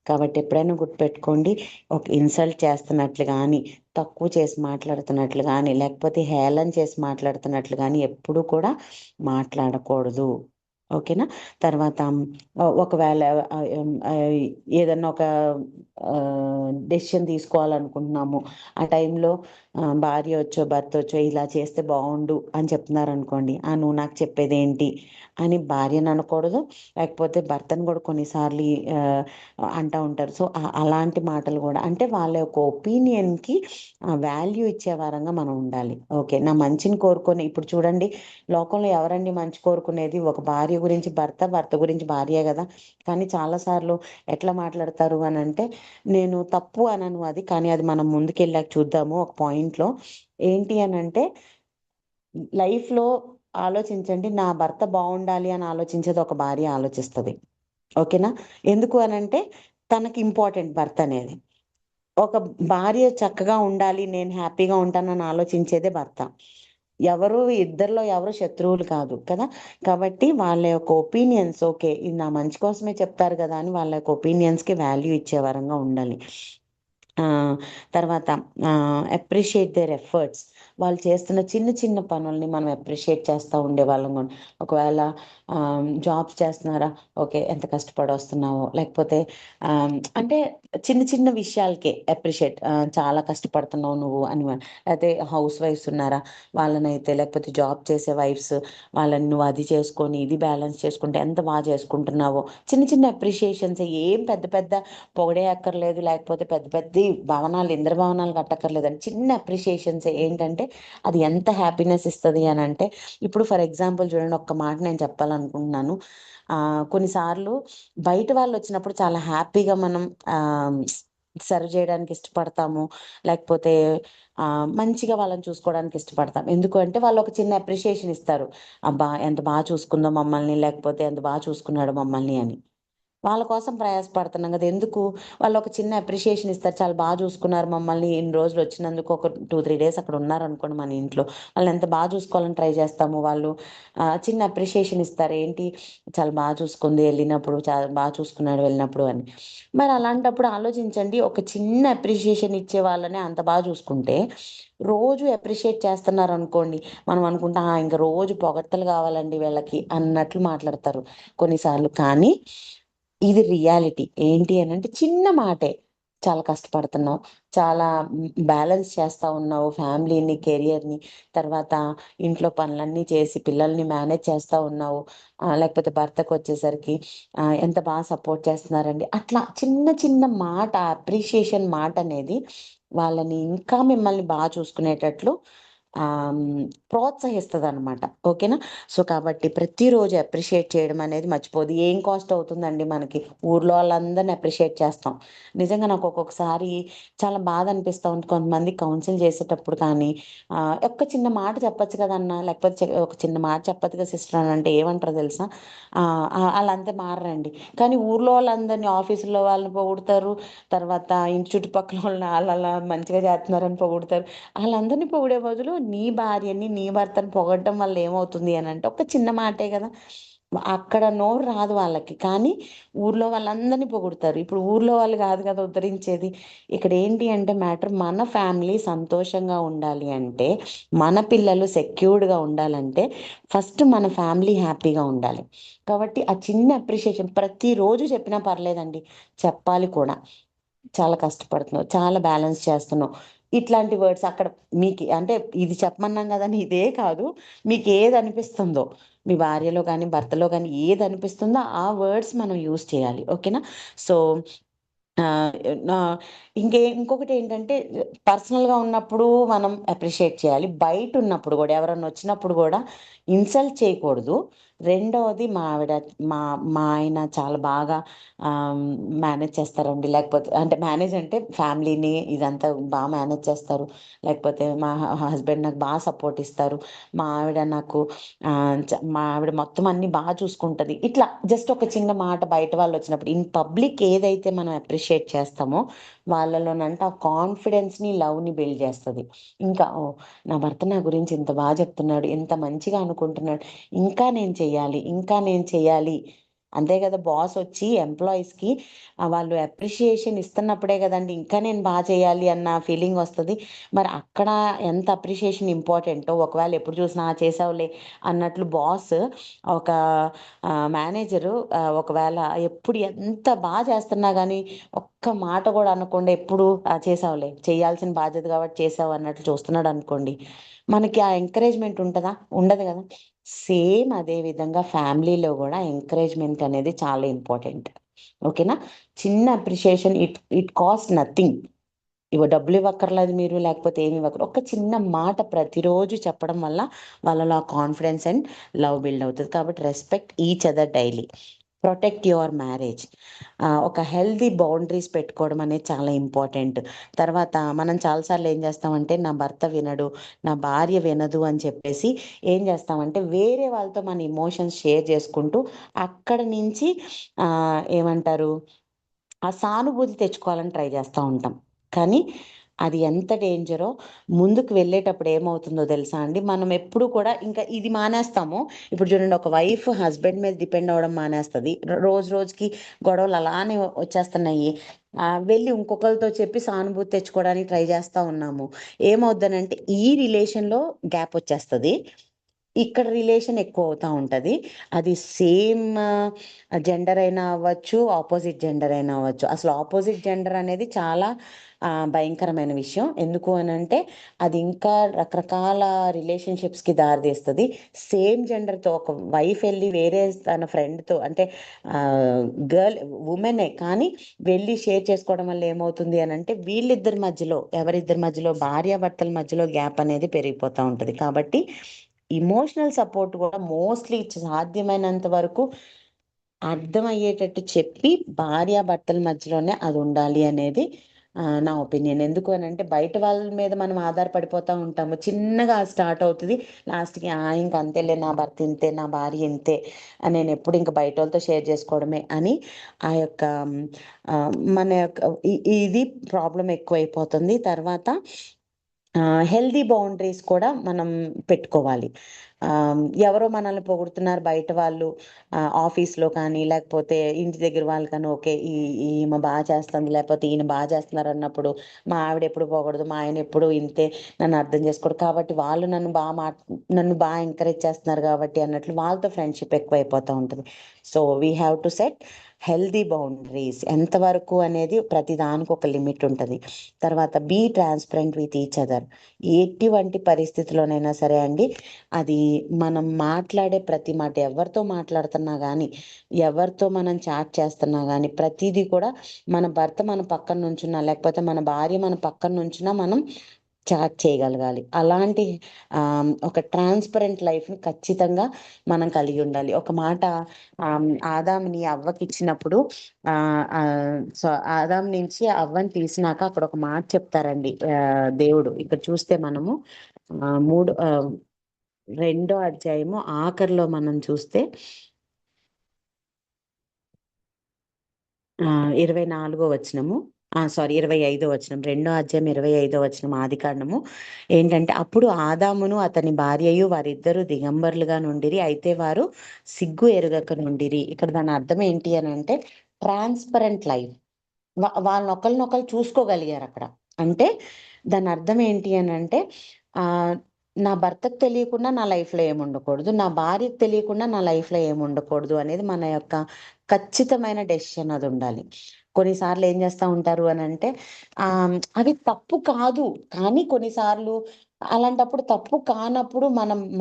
కాబట్టి ఎప్పుడైనా గుర్తుపెట్టుకోండి. ఒక ఇన్సల్ట్ చేస్తున్నట్లు గాని, తక్కువ చేసి మాట్లాడుతున్నట్లు గాని, లేకపోతే హేళన చేసి మాట్లాడుతున్నట్లు గాని ఎప్పుడూ కూడా మాట్లాడకూడదు. ఓకేనా? తర్వాత ఒకవేళ ఏదన్నా ఒక డెసిషన్ తీసుకోవాలనుకుంటున్నాము. ఆ టైంలో భార్య వచ్చో భర్త వచ్చో ఇలా చేస్తే బాగుండు అని చెప్తున్నారు అనుకోండి, నువ్వు నాకు చెప్పేది ఏంటి అని భార్యను అనకూడదు, లేకపోతే భర్తను కూడా కొన్నిసార్లు అంటూ ఉంటారు. సో అలాంటి మాటలు కూడా అంటే వాళ్ళ యొక్క ఒపీనియన్కి వాల్యూ ఇచ్చే వారంగా మనం ఉండాలి. ఓకే, నా మంచిని కోరుకొని ఇప్పుడు చూడండి, లోకంలో ఎవరండి మంచి కోరుకునేది? ఒక భార్య గురించి భర్త, భర్త గురించి భార్య కదా. కానీ చాలాసార్లు ఎట్లా మాట్లాడతారు అని అంటే, నేను తప్పు అనను అది, కానీ అది మనం ముందుకెళ్ళాక చూద్దాము ఒక పాయింట్లో. ఏంటి అని అంటే, లైఫ్లో ఆలోచించండి, నా భర్త బాగుండాలి అని ఆలోచించేది ఒక భార్య ఆలోచిస్తుంది. ఓకేనా? ఎందుకు అనంటే తనకి ఇంపార్టెంట్ భర్త అనేది. ఒక భార్య చక్కగా ఉండాలి, నేను హ్యాపీగా ఉంటానని ఆలోచించేదే భర్త. ఇద్దరిలో ఎవరు శత్రువులు కాదు కదా. కాబట్టి వాళ్ళ యొక్క ఒపీనియన్స్, ఓకే ఇది నా మంచి కోసమే చెప్తారు కదా అని వాళ్ళ యొక్క ఒపీనియన్స్కి వాల్యూ ఇచ్చే వరంగా ఉండాలి. తర్వాత అప్రిషియేట్ దేర్ ఎఫర్ట్స్. వాళ్ళు చేస్తున్న చిన్న చిన్న పనుల్ని మనం అప్రిషియేట్ చేస్తూ ఉండేవాళ్ళం కూడా. ఒకవేళ జాబ్స్ చేస్తున్నారా, ఓకే ఎంత కష్టపడి వస్తున్నావో, లేకపోతే అంటే చిన్న చిన్న విషయాలకే అప్రిషియేట్, చాలా కష్టపడుతున్నావు నువ్వు అని. లేకపోతే హౌస్ వైఫ్స్ ఉన్నారా, వాళ్ళనైతే, లేకపోతే జాబ్ చేసే వైఫ్స్, వాళ్ళని నువ్వు అది చేసుకొని ఇది బ్యాలెన్స్ చేసుకుంటే ఎంత బాగా చేసుకుంటున్నావో. చిన్న చిన్న అప్రిషియేషన్స్, ఏం పెద్ద పెద్ద పొగడే అక్కర్లేదు, లేకపోతే పెద్ద పెద్ద భవనాలు ఇంద్ర భవనాలు కట్టక్కర్లేదని చిన్న అప్రిషియేషన్స్ ఏంటంటే అది ఎంత హ్యాపీనెస్ ఇస్తుంది అని అంటే, ఇప్పుడు ఫర్ ఎగ్జాంపుల్ చూడండి, ఒక్క మాట నేను చెప్పాలనుకుంటున్నాను. కొన్నిసార్లు బయట వాళ్ళు వచ్చినప్పుడు చాలా హ్యాపీగా మనం సర్వ్ చేయడానికి ఇష్టపడతాము, లేకపోతే మంచిగా వాళ్ళని చూసుకోవడానికి ఇష్టపడతాం. ఎందుకు అంటే వాళ్ళు ఒక చిన్న అప్రిషియేషన్ ఇస్తారు, అబ్బా ఎంత బాగా చూసుకుందో మమ్మల్ని, లేకపోతే ఎంత బాగా చూసుకున్నాడు మమ్మల్ని అని. వాళ్ళ కోసం ప్రయాసపడుతున్నాం కదా. ఎందుకు? వాళ్ళు ఒక చిన్న అప్రిషియేషన్ ఇస్తారు, చాలా బాగా చూసుకున్నారు మమ్మల్ని, ఇన్ని రోజులు వచ్చినందుకు ఒక 2-3 డేస్ అక్కడ ఉన్నారనుకోండి మన ఇంట్లో, వాళ్ళని ఎంత బాగా చూసుకోవాలని ట్రై చేస్తాము. వాళ్ళు చిన్న అప్రిషియేషన్ ఇస్తారు, ఏంటి చాలా బాగా చూసుకుంది వెళ్ళినప్పుడు, చాలా బాగా చూసుకున్నాడు వెళ్ళినప్పుడు అని. మరి అలాంటప్పుడు ఆలోచించండి, ఒక చిన్న అప్రిషియేషన్ ఇచ్చే వాళ్ళనే అంత బాగా చూసుకుంటే, రోజు అప్రిషియేట్ చేస్తున్నారు అనుకోండి, మనం అనుకుంటాం ఇంకా రోజు పొగడ్తలు కావాలండి వీళ్ళకి అన్నట్లు మాట్లాడతారు కొన్నిసార్లు. కానీ ఇది రియాలిటీ. ఏంటి అనంటే చిన్న మాటే, చాలా కష్టపడుతున్నావు, చాలా బ్యాలెన్స్ చేస్తా ఉన్నావు ఫ్యామిలీని, కెరియర్‌ని, తర్వాత ఇంట్లో పనులన్నీ చేసి పిల్లల్ని మేనేజ్ చేస్తా ఉన్నావు. లేకపోతే భర్తకొచ్చేసరికి ఎంత బాగా సపోర్ట్ చేస్తున్నారండి. అట్లా చిన్న చిన్న మాట, అప్రిషియేషన్ మాటనేది వాళ్ళని ఇంకా మిమ్మల్ని చూసుకునేటట్లు ప్రోత్సహిస్తదనమాట. ఓకేనా? సో, కాబట్టి ప్రతిరోజు అప్రిషియేట్ చేయడం అనేది మర్చిపోవద్దు. ఏం కాస్ట్ అవుతుందండి మనకి? ఊర్లో వాళ్ళందరిని అప్రిషియేట్ చేస్తాం. నిజంగా నాకు ఒక్కొక్కసారి చాలా బాధ అనిపిస్తా ఉంది. కొంతమంది కౌన్సిల్ చేసేటప్పుడు కానీ, ఒక్క చిన్న మాట చెప్పొచ్చు కదన్నా, లేకపోతే ఒక చిన్న మాట చెప్పొచ్చుగా సిస్టర్ అని అంటే ఏమంటారో తెలుసా? ఆళ్ళంతే మారరండి. కానీ ఊర్లో వాళ్ళందరిని, ఆఫీసులో వాళ్ళని పొగుడుతారు. తర్వాత ఇంటి చుట్టుపక్కల వాళ్ళని ఆళ్ళలా మంచిగా చేస్తున్నారని పొగుడుతారు. ఆళ్ళందరిని పొగిడే బదులు నీ భార్యని, నీ భర్తని పొగడడం వల్ల ఏమవుతుంది అనంటే, ఒక చిన్న మాటే గదా. అక్కడ నోరు రాదు వాళ్ళకి. కానీ ఊర్లో వాళ్ళందరిని పొగుడుతారు. ఇప్పుడు ఊర్లో వాళ్ళు గాదు గదా ఉద్ధరించేది. ఇక్కడ ఏంటి అంటే మ్యాటర్, మన ఫ్యామిలీ సంతోషంగా ఉండాలి అంటే, మన పిల్లలు సెక్యూర్డ్‌గా ఉండాలంటే, ఫస్ట్ మన ఫ్యామిలీ హ్యాపీగా ఉండాలి. కాబట్టి ఆ చిన్న అప్రిషియేషన్ ప్రతిరోజు చెప్పినా పర్లేదండి. చెప్పాలి కూడా. చాలా కష్టపడుతున్నావు, చాలా బ్యాలెన్స్ చేస్తున్నావు. ఇట్లాంటి వర్డ్స్ అక్కడ మీకు అంటే ఇది చెప్పమన్నాం గదని ఇదే కాదు. మీకేదనిపిస్తుందో, మీ భార్యలో గాని, భర్తలో గాని ఏదనిపిస్తుందో ఆ వర్డ్స్ మనం యూజ్ చేయాలి. ఓకేనా? సో, ఆహ్, నా ఇంకొకటేంటంటే, పర్సనల్‌గా ఉన్నప్పుడు మనం అప్రిషియేట్ చేయాలి. బయటున్నప్పుడు గూడా, ఎవరన్నా వచ్చినప్పుడు గూడా ఇన్సల్ట్ చేయకూడదు. రెండవది, మా మా ఆయన చాలా బాగా ఆహ్, మేనేజ్ చేస్తారండి. లేకపోతే అంటే మేనేజ్ అంటే ఫ్యామిలీని ఇదంతా మేనేజ్ చేస్తారు. లేకపోతే మా హస్బెండ్ నాకు సపోర్ట్ ఇస్తారు. మా ఆవిడ నాకు మా ఆవిడ మొత్తం అన్నీ చూసుకుంటది. ఇట్లా జస్ట్ ఒక చిన్న మాట బయట వాళ్ళొచ్చినప్పుడు, ఇన్ పబ్లిక్ ఏదైతే మనం అప్రిషియేట్ చేస్తామో వాళ్ళలోనంట ఆ కాన్ఫిడెన్స్‌ని, లవ్‌ని బిల్డ్ చేస్తది. ఇంకా ఓహ్! నా భర్త నా గురించి ఇంత చెప్తున్నాడు, ఇంత మంచిగా అనుకుంటున్నాడు, ఇంకా నేను చెయ్యాలి, ఇంకా నేను చెయ్యాలి అంతే కదా, బాస్ వచ్చి ఎంప్లాయీస్కి వాళ్ళు అప్రిషియేషన్ ఇస్తున్నప్పుడే కదండి ఇంకా నేను బాగా చేయాలి అన్న ఫీలింగ్ వస్తుంది. మరి అక్కడ ఎంత అప్రిషియేషన్ ఇంపార్టెంటో, ఒకవేళ ఎప్పుడు చూసినా చేసావులే అన్నట్లు బాస్ ఒక మేనేజరు ఒకవేళ ఎప్పుడు ఎంత బాగా చేస్తున్నా కానీ ఒక్క మాట కూడా అనకుండా ఎప్పుడు చేసావులే, చేయాల్సిన బాధ్యత కాబట్టి చేసావు అన్నట్లు చూస్తున్నాడు అనుకోండి, మనకి ఆ ఎంకరేజ్మెంట్ ఉంటుందా? ఉండదు కదా. సేమ్ అదే విధంగా ఫ్యామిలీలో కూడా ఎంకరేజ్మెంట్ అనేది చాలా ఇంపార్టెంట్. ఓకేనా? చిన్న appreciation, it it cost nothing. డబ్బులు ఇవ్వక్కర్లేదు మీరు, లేకపోతే ఏమి ఇవ్వక్కర్, ఒక చిన్న మాట ప్రతిరోజు చెప్పడం వల్ల వాళ్ళలో ఆ కాన్ఫిడెన్స్ అండ్ లవ్ బిల్డ్ అవుతుంది. కాబట్టి respect each other daily, protect your marriage. ఒక హెల్దీ బౌండరీస్ పెట్టుకోవడం అనేది చాలా ఇంపార్టెంట్. తర్వాత మనం చాలాసార్లు ఏం చేస్తామంటే, నా భర్త వినడు, నా భార్య వినదు అని చెప్పేసి ఏం చేస్తామంటే వేరే వాళ్ళతో మన ఇమోషన్స్ షేర్ చేసుకుంటూ అక్కడ నుంచి ఏమంటారు, ఆ సానుభూతి తెచ్చుకోవాలని ట్రై చేస్తూ ఉంటాం. కానీ అది ఎంత డేంజరో ముందుకు వెళ్ళేటప్పుడు ఏమవుతుందో తెలుసా అండి? మనం ఎప్పుడు కూడా ఇంకా ఇది మానేస్తాము. ఇప్పుడు చూడండి, ఒక వైఫ్ హస్బెండ్ మీద డిపెండ్ అవ్వడం మానేస్తుంది, రోజు రోజుకి గొడవలు అలానే వచ్చేస్తున్నాయి. వెళ్ళి ఇంకొకరితో చెప్పి సానుభూతి తెచ్చుకోవడానికి ట్రై చేస్తూ ఉన్నాము. ఏమవుద్దనంటే ఈ రిలేషన్లో గ్యాప్ వచ్చేస్తుంది, ఇక్కడ రిలేషన్ ఎక్కువ అవుతా ఉంటది. అది సేమ్ జెండర్ అయినా అవ్వచ్చు, ఆపోజిట్ జెండర్ అయినా అవ్వచ్చు. అసలు ఆపోజిట్ జెండర్ అనేది చాలా భయంకరమైన విషయం. ఎందుకు అనంటే అది ఇంకా రకరకాల రిలేషన్షిప్స్కి దారితీస్తుంది. సేమ్ జెండర్తో ఒక వైఫ్ వెళ్ళి వేరే తన ఫ్రెండ్తో, అంటే గర్ల్ ఉమెనే కానీ వెళ్ళి షేర్ చేసుకోవడం వల్ల ఏమవుతుంది అనంటే వీళ్ళిద్దరి మధ్యలో, ఎవరిద్దరి మధ్యలో, భార్యాభర్తల మధ్యలో గ్యాప్ అనేది పెరిగిపోతూ ఉంటుంది. కాబట్టి ఇమోషనల్ సపోర్ట్ కూడా మోస్ట్లీ సాధ్యమైనంత వరకు అర్థమయ్యేటట్టు చెప్పి భార్యాభర్తల మధ్యలోనే అది ఉండాలి అనేది నా ఒపీనియన్. ఎందుకు అనంటే బయట వాళ్ళ మీద మనం ఆధారపడిపోతూ ఉంటాము. చిన్నగా స్టార్ట్ అవుతుంది, లాస్ట్కి ఇంక అంతేలే, నా భర్త ఇంతే, నా భార్య ఇంతే, నేను ఎప్పుడు ఇంక బయట వాళ్ళతో షేర్ చేసుకోవడమే అని ఆ యొక్క మన యొక్క ఇది ప్రాబ్లం ఎక్కువైపోతుంది. తర్వాత హెల్దీ బౌండరీస్ కూడా మనం పెట్టుకోవాలి. ఎవరో మనల్ని పొగుడుతున్నారు బయట వాళ్ళు, ఆఫీస్లో కానీ లేకపోతే ఇంటి దగ్గర వాళ్ళు కానీ, ఓకే ఈమె బాగా చేస్తుంది, లేకపోతే ఈయన బాగా చేస్తున్నారు అన్నప్పుడు, మా ఆవిడ ఎప్పుడు పొగడదు, మా ఆయన ఎప్పుడు ఇంతే, నన్ను అర్థం చేసుకోడు కాబట్టి వాళ్ళు నన్ను బాగా ఎంకరేజ్ చేస్తున్నారు కాబట్టి అన్నట్లు వాళ్ళతో ఫ్రెండ్షిప్ ఎక్కువైపోతూ ఉంటుంది. So we have to set healthy boundaries. ఎంతవరకు అనేది ప్రతి దానికి ఒక లిమిట్ ఉంటుంది. తర్వాత be transparent with each other. ఎటువంటి పరిస్థితిలోనైనా సరే అండి, అది మనం మాట్లాడే ప్రతి మాట, ఎవరితో మాట్లాడుతున్నా కానీ, ఎవరితో మనం చాట్ చేస్తున్నా కానీ, ప్రతిదీ కూడా మన భర్త మన పక్కన నుంచున్నా, లేకపోతే మన భార్య మన పక్కన నుంచున్నా మనం చాట్ చేయగలగాలి. అలాంటి ఒక ట్రాన్స్పరెంట్ లైఫ్ని ఖచ్చితంగా మనం కలిగి ఉండాలి. ఒక మాట ఆదాముని అవ్వకి ఇచ్చినప్పుడు, సో ఆదాం నుంచి అవ్వని తీసినాక అక్కడ ఒక మాట చెప్తారండి దేవుడు. ఇక్కడ చూస్తే మనము మూడు రెండో అధ్యాయము ఆఖరిలో మనం చూస్తే 24 వచనము, సారీ 25 వచనం, రెండో అధ్యాయం 25 వచనం, ఆదికాండము ఏంటంటే, అప్పుడు ఆదామును అతని భార్యయు వారిద్దరూ దిగంబరులుగా నుండిరి, అయితే వారు సిగ్గు ఎరుగక నుండిరి. ఇక్కడ దాని అర్థం ఏంటి అని అంటే ట్రాన్స్పరెంట్ లైఫ్. వాళ్ళని ఒకరినొకరు చూసుకోగలిగారు అక్కడ. అంటే దాని అర్థం ఏంటి అని అంటే నా భర్తకు తెలియకుండా నా లైఫ్లో ఏముండకూడదు, నా భార్యకు తెలియకుండా నా లైఫ్లో ఏముండకూడదు అనేది మన యొక్క ఖచ్చితమైన డెసిషన్ అది ఉండాలి. కొన్నిసార్లు ఏం చేస్తూ ఉంటారు అని అంటే అవి తప్పు కాదు, కానీ కొన్నిసార్లు అలాంటప్పుడు తప్పు కానప్పుడు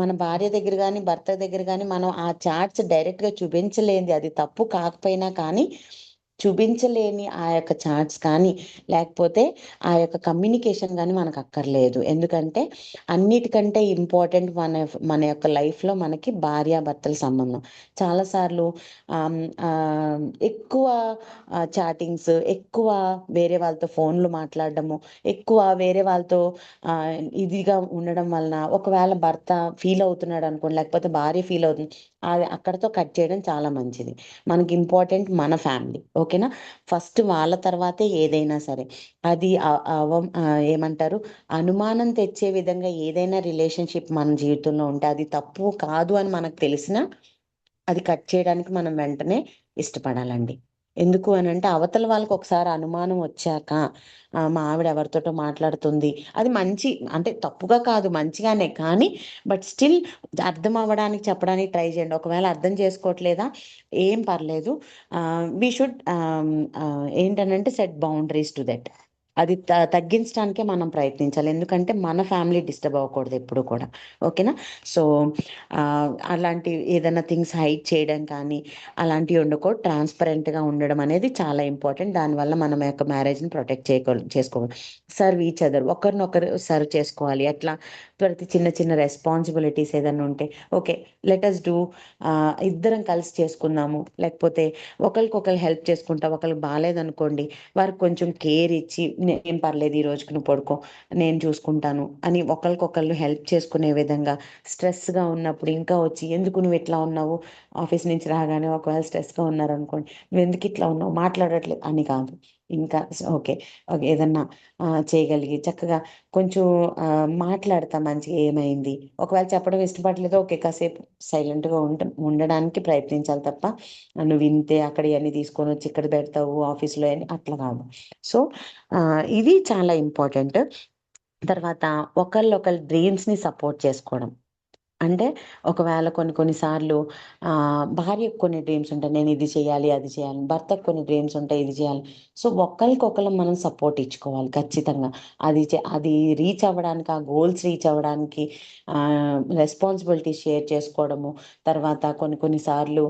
మన భార్య దగ్గర కానీ భర్త దగ్గర కానీ మనం ఆ చాట్స్ డైరెక్ట్గా చూపించలేనిది, అది తప్పు కాకపోయినా కానీ చూపించలేని ఆ యొక్క చాట్స్ కానీ, లేకపోతే ఆ యొక్క కమ్యూనికేషన్ కానీ మనకు అక్కర్లేదు. ఎందుకంటే అన్నిటికంటే ఇంపార్టెంట్ మన యొక్క లైఫ్లో మనకి భార్యాభర్తల సంబంధం. చాలాసార్లు ఎక్కువ చాటింగ్స్, ఎక్కువ వేరే వాళ్ళతో ఫోన్లు మాట్లాడడము, ఎక్కువ వేరే వాళ్ళతో ఇదిగా ఉండడం వలన ఒకవేళ భర్త ఫీల్ అవుతున్నాడు అనుకోండి, లేకపోతే భార్య ఫీల్ అవుతుంది, అది అక్కడితో కట్ చేయడం చాలా మంచిది. మనకి ఇంపార్టెంట్ మన ఫ్యామిలీ. ఓకేనా? ఫస్ట్ వాళ్ళ తర్వాతే ఏదైనా సరే. అది ఏమంటారు, అనుమానం తెచ్చే విధంగా ఏదైనా రిలేషన్షిప్ మన జీవితంలో ఉంటే అది తప్పు కాదు అని మనకు తెలిసినా అది కట్ చేయడానికి మనం వెంటనే ఇష్టపడాలండి. ఎందుకు అనంటే అవతల వాళ్ళకి ఒకసారి అనుమానం వచ్చాక మా ఆవిడ ఎవరితోటో మాట్లాడుతుంది. అది మంచి అంటే తప్పుగా కాదు మంచిగానే. కానీ బట్ స్టిల్ అర్థం అవ్వడానికి చెప్పడానికి ట్రై చేయండి. ఒకవేళ అర్థం చేసుకోవట్లేదా ఏం పర్లేదు. వి షుడ్ ఏంటనంటే సెట్ బౌండరీస్ టు దట్. అది తగ్గించడానికే మనం ప్రయత్నించాలి. ఎందుకంటే మన ఫ్యామిలీ డిస్టర్బ్ అవ్వకూడదు ఎప్పుడు కూడా. ఓకేనా? సో, అలాంటి ఏదైనా థింగ్స్ హైడ్ చేయడం కానీ, అలాంటివి ఉండకూడదు. ట్రాన్స్‌పరెంట్‌గా ఉండడం అనేది చాలా ఇంపార్టెంట్. దానివల్ల మనం యొక్క మ్యారేజ్‌ని ప్రొటెక్ట్ చేసుకోవాలి. సర్వ్ ఈచ్ అదర్ ఒకరినొకరు సర్వ్ చేసుకోవాలి. ఎట్లా? ప్రతి చిన్న చిన్న రెస్పాన్సిబిలిటీస్ ఏదన్నా ఉంటే, ఓకే. లెట్ అస్ డూ ఇద్దరం కలిసి చేసుకుందాము. లేకపోతే ఒకళ్ళకొకళ్ళు హెల్ప్ చేసుకుంటా. ఒకళ్ళకి బాలేదనుకోండి, వారికి కొంచెం కేర్ ఇచ్చి, "ఏం పర్లేదు ఈ రోజుకి నువ్వు పడుకో. నేను చూసుకుంటాను" అని ఒకళ్ళకొకళ్ళు హెల్ప్ చేసుకునే విధంగా స్ట్రెస్‌గా ఉన్నప్పుడు ఇంకా వచ్చి, "ఎందుకు నువ్వు ఇట్లా ఉన్నావు?" ఆఫీస్ నుంచి రాగానే ఒకవేళ స్ట్రెస్‌గా ఉన్నారనుకోండి, "నువ్వెందుకు ఇట్లా ఉన్నావు? మాట్లాడట్లేదు" అని కాదు. ఇంకా ఓకే. ఓకే. ఏదన్నా చేయగలిగి చక్కగా కొంచెం మాట్లాడతా మంచిగా ఏమైంది? ఒకవేళ చెప్పడం ఇష్టపడట్లేదు ఓకే. కాసేపు సైలెంట్‌గా ఉండడానికి ప్రయత్నించాలి తప్ప, నువ్వు ఇంతే అక్కడ ఇయన్నీ తీసుకొనొచ్చి ఇక్కడ పెడతావు ఆఫీస్‌లో అని అట్లా కాదు. సో, ఇది చాలా ఇంపార్టెంట్. తర్వాత ఒకళ్ళొకళ్ళ డ్రీమ్స్‌ని సపోర్ట్ చేసుకోవడం. అంటే ఒకవేళ కొన్ని కొన్ని సార్లు భార్యకు కొన్ని డ్రీమ్స్ ఉంటాయి. నేను ఇది చేయాలి, అది చేయాలి. భర్తకు కొన్ని డ్రీమ్స్ ఉంటాయి. ఇది చేయాలి. సో, ఒకళ్ళకొకళ్ళం మనం సపోర్ట్ ఇచ్చుకోవాలి ఖచ్చితంగా. అది రీచ్ అవ్వడానికి, ఆ గోల్స్ రీచ్ అవ్వడానికి రెస్పాన్సిబిలిటీస్ షేర్ చేసుకోవడము. తర్వాత కొన్ని కొన్ని సార్లు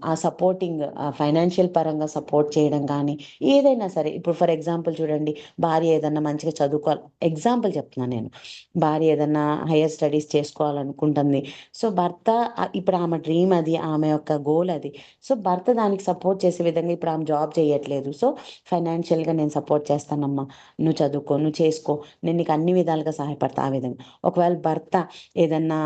ఆ సపోర్టింగ్ ఫైనాన్షియల్ పరంగా సపోర్ట్ చేయడం గానీ, ఏదైనా సరే ఇప్పుడు ఫర్ ఎగ్జాంపుల్ చూడండి, భార్య ఏదన్నా మంచిగా చదువుకోవాలి ఎగ్జాంపుల్ చెప్తున్నా నేను. భార్య ఏదన్నా హైర్ స్టడీస్ చేసుకోవాలనుకుంటుంది. సో, భర్త ఇప్పుడు ఆమె డ్రీమ్ అది. ఆమె యొక్క గోల్ అది. సో, భర్త దానికి సపోర్ట్ చేసే విధంగా ఇప్పుడు ఆమె జాబ్ చేయట్లేదు. సో, ఫైనాన్షియల్‌గా నేను సపోర్ట్ చేస్తానమ్మా. నువ్వు చదువుకో, నువ్వు చేసుకో. నేను నీకు అన్ని విధాలుగా సహాయపడతా ఆ విధంగా. ఒకవేళ భర్త ఏదన్నా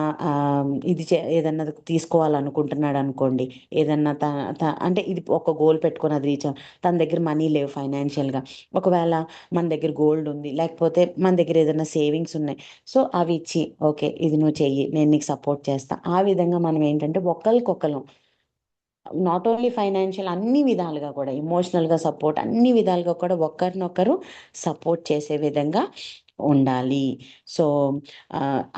ఏదన్నా తీసుకోవాలనుకుంటున్నాడనుకోండి. ఏదన్నా త త అంటే ఇది ఒక గోల్ పెట్టుకొని అది తన దగ్గర మనీ లేవు ఫైనాన్షియల్‌గా. ఒకవేళ మన దగ్గర గోల్డ్ ఉంది. లేకపోతే మన దగ్గర ఏదైనా సేవింగ్స్ ఉన్నాయి. సో, అవి ఇచ్చి, ఓకే. ఇది నువ్వు చెయ్యి. నేను నీకు సపోర్ట్ చేస్తా. ఆ విధంగా మనం ఏంటంటే ఒకళ్ళకొకళ్ళం నాట్ ఓన్లీ ఫైనాన్షియల్ అన్ని విధాలుగా కూడా ఎమోషనల్‌గా సపోర్ట్ అన్ని విధాలుగా కూడా ఒకరినొకరు సపోర్ట్ చేసే విధంగా ఉండాలి. సో,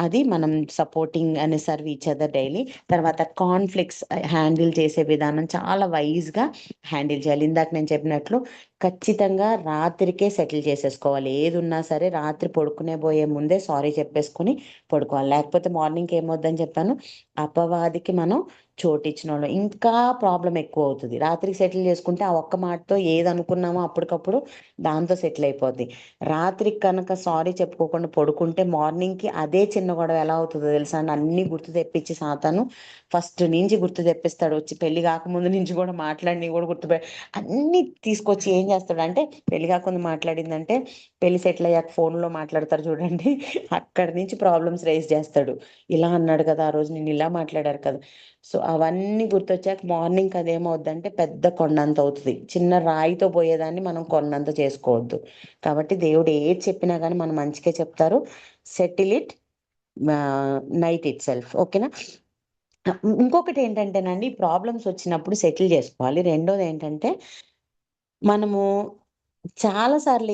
అది మనం supporting and serve each other daily. తర్వాత కాన్‌ఫ్లిక్ట్స్ హ్యాండిల్ చేసే విధానం చాలా వైస్‌గా హ్యాండిల్ చేయాలి. ఇందాక నేను చెప్పినట్లు ఖచ్చితంగా రాత్రికే సెటిల్ చేసేసుకోవాలి. ఏదున్నా సరే రాత్రి పడుకునే బోయే ముందే సారీ చెప్పేసుకొని పడుకోవాలి. లేకపోతే మార్నింగ్‌కి ఏమవుద్దని చెప్పాను, అపవాదికి మనం చోటిచ్చినోళ్ళం. ఇంకా ప్రాబ్లమ్ ఎక్కువవుతది. రాత్రికి సెటిల్ చేసుకుంటే ఆ ఒక్క మాటతో ఏదనుకున్నామో అప్పటికప్పుడు దాంతో సెటిల్ అయిపోద్ది. రాత్రికి కనుక సారీ చెప్పుకోకుండా పడుకుంటే మార్నింగ్‌కి అదే చిన్న గొడవ ఎలా అవుతదో తెలుసా అండి? అన్నీ గుర్తు తెప్పించి సాతాను ఫస్ట్ నుంచి గుర్తు తెప్పిస్తాడు. వచ్చి పెళ్లి కాకముందు నుంచి కూడా మాట్లాడినవి కూడా అన్నీ తీసుకొచ్చి ఏం చేస్తాడంటే పెళ్లి కాకముందు మాట్లాడిందంటే పెళ్లి సెటిల్ అయ్యాక ఫోన్‌లో మాట్లాడతారు చూడండి. అక్కడి నుంచి ప్రాబ్లమ్స్ రైజ్ చేస్తాడు. ఇలా అన్నాడు కదా! ఆ రోజు నిన్ను ఇలా మాట్లాడారు కదా! సో, అవన్నీ గుర్తొచ్చాక మార్నింగ్‌కి అదేమవుద్దంటే పెద్ద కొండంత అవుతది. చిన్న రాయితో పోయేదాన్ని మనం కొండంత చేసుకోవద్దు. కాబట్టి దేవుడు ఏది చెప్పినా గాని మన మంచికే చెప్తారు. సెటిల్ ఇట్ నైట్ ఇట్‌సెల్ఫ్ ఓకేనా? ఇంకొకటేంటంటేనండి ప్రాబ్లమ్స్ వచ్చినప్పుడు సెటిల్ జేసుకోవాలి. రెండోదేంటంటే మనము చాలా సార్లు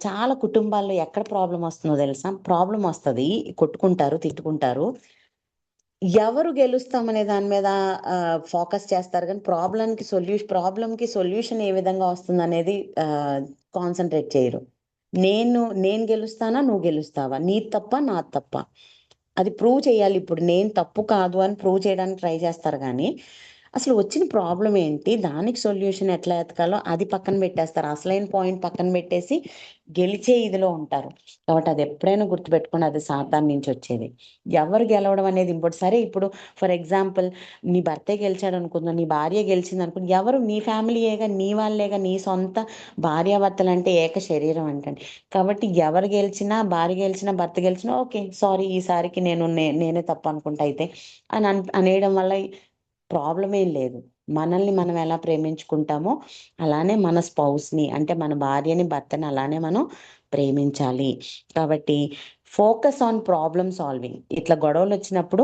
చాలా కుటుంబాల్లో ఎక్కడ ప్రాబ్లమ్ వస్తుందో తెలుసా? ప్రాబ్లమ్ వస్తది. కొట్టుకుంటారు, తిట్టుకుంటారు. ఎవరు గెలుస్తామనే దాని మీద ఫోకస్ చేస్తారు గానీ, ప్రాబ్లమ్‌కి సొల్యూషన్ ఏ విధంగా వస్తుందనేది కాన్సంట్రేట్ చేయరు. నేను గెలుస్తానా? నువ్వు గెలుస్తావా? నీది తప్పా? నాది తప్పా? అది ప్రూవ్ చేయాలి. ఇప్పుడు నేను తప్పు కాదు అని ప్రూవ్ చేయడానికి ట్రై చేస్తారు గానీ, అసలు వచ్చిన ప్రాబ్లమ్ ఏంటి? దానికి సొల్యూషన్ ఎట్లా ఎతకాలో అది పక్కన పెట్టేస్తారు. అసలైన పాయింట్ పక్కన పెట్టేసి గెలిచే ఇదిలో ఉంటారు. కాబట్టి అది ఎప్పుడైనా గుర్తుపెట్టుకోండి అది సాతాను నుంచొచ్చేది. ఎవరు గెలవడం అనేది సరే ఇప్పుడు ఫర్ ఎగ్జాంపుల్ నీ భర్తే గెలిచాడనుకుందాం, నీ భార్య గెలిచిందనుకో ఎవరు నీ ఫ్యామిలీయేగా, నీ వాళ్ళేగా, నీ సొంత భార్యాభర్తలంటే ఏక శరీరం అంటండి. కాబట్టి ఎవరు గెలిచినా, భార్య గెలిచినా, భర్త గెలిచినా ఓకే. సారీ ఈసారికి నేనే తప్పనుకుంటా అయితే అనేయడం వల్ల ప్రాబ్లమ్ ఏం లేదు. మనల్ని మనం ఎలా ప్రేమించుకుంటామో, అలానే మన స్పౌస్‌ని అంటే మన భార్యని, భర్తని అలానే మనం ప్రేమించాలి. కాబట్టి ఫోకస్ ఆన్ ప్రాబ్లమ్ సాల్వింగ్. ఇట్లా గొడవలు వచ్చినప్పుడు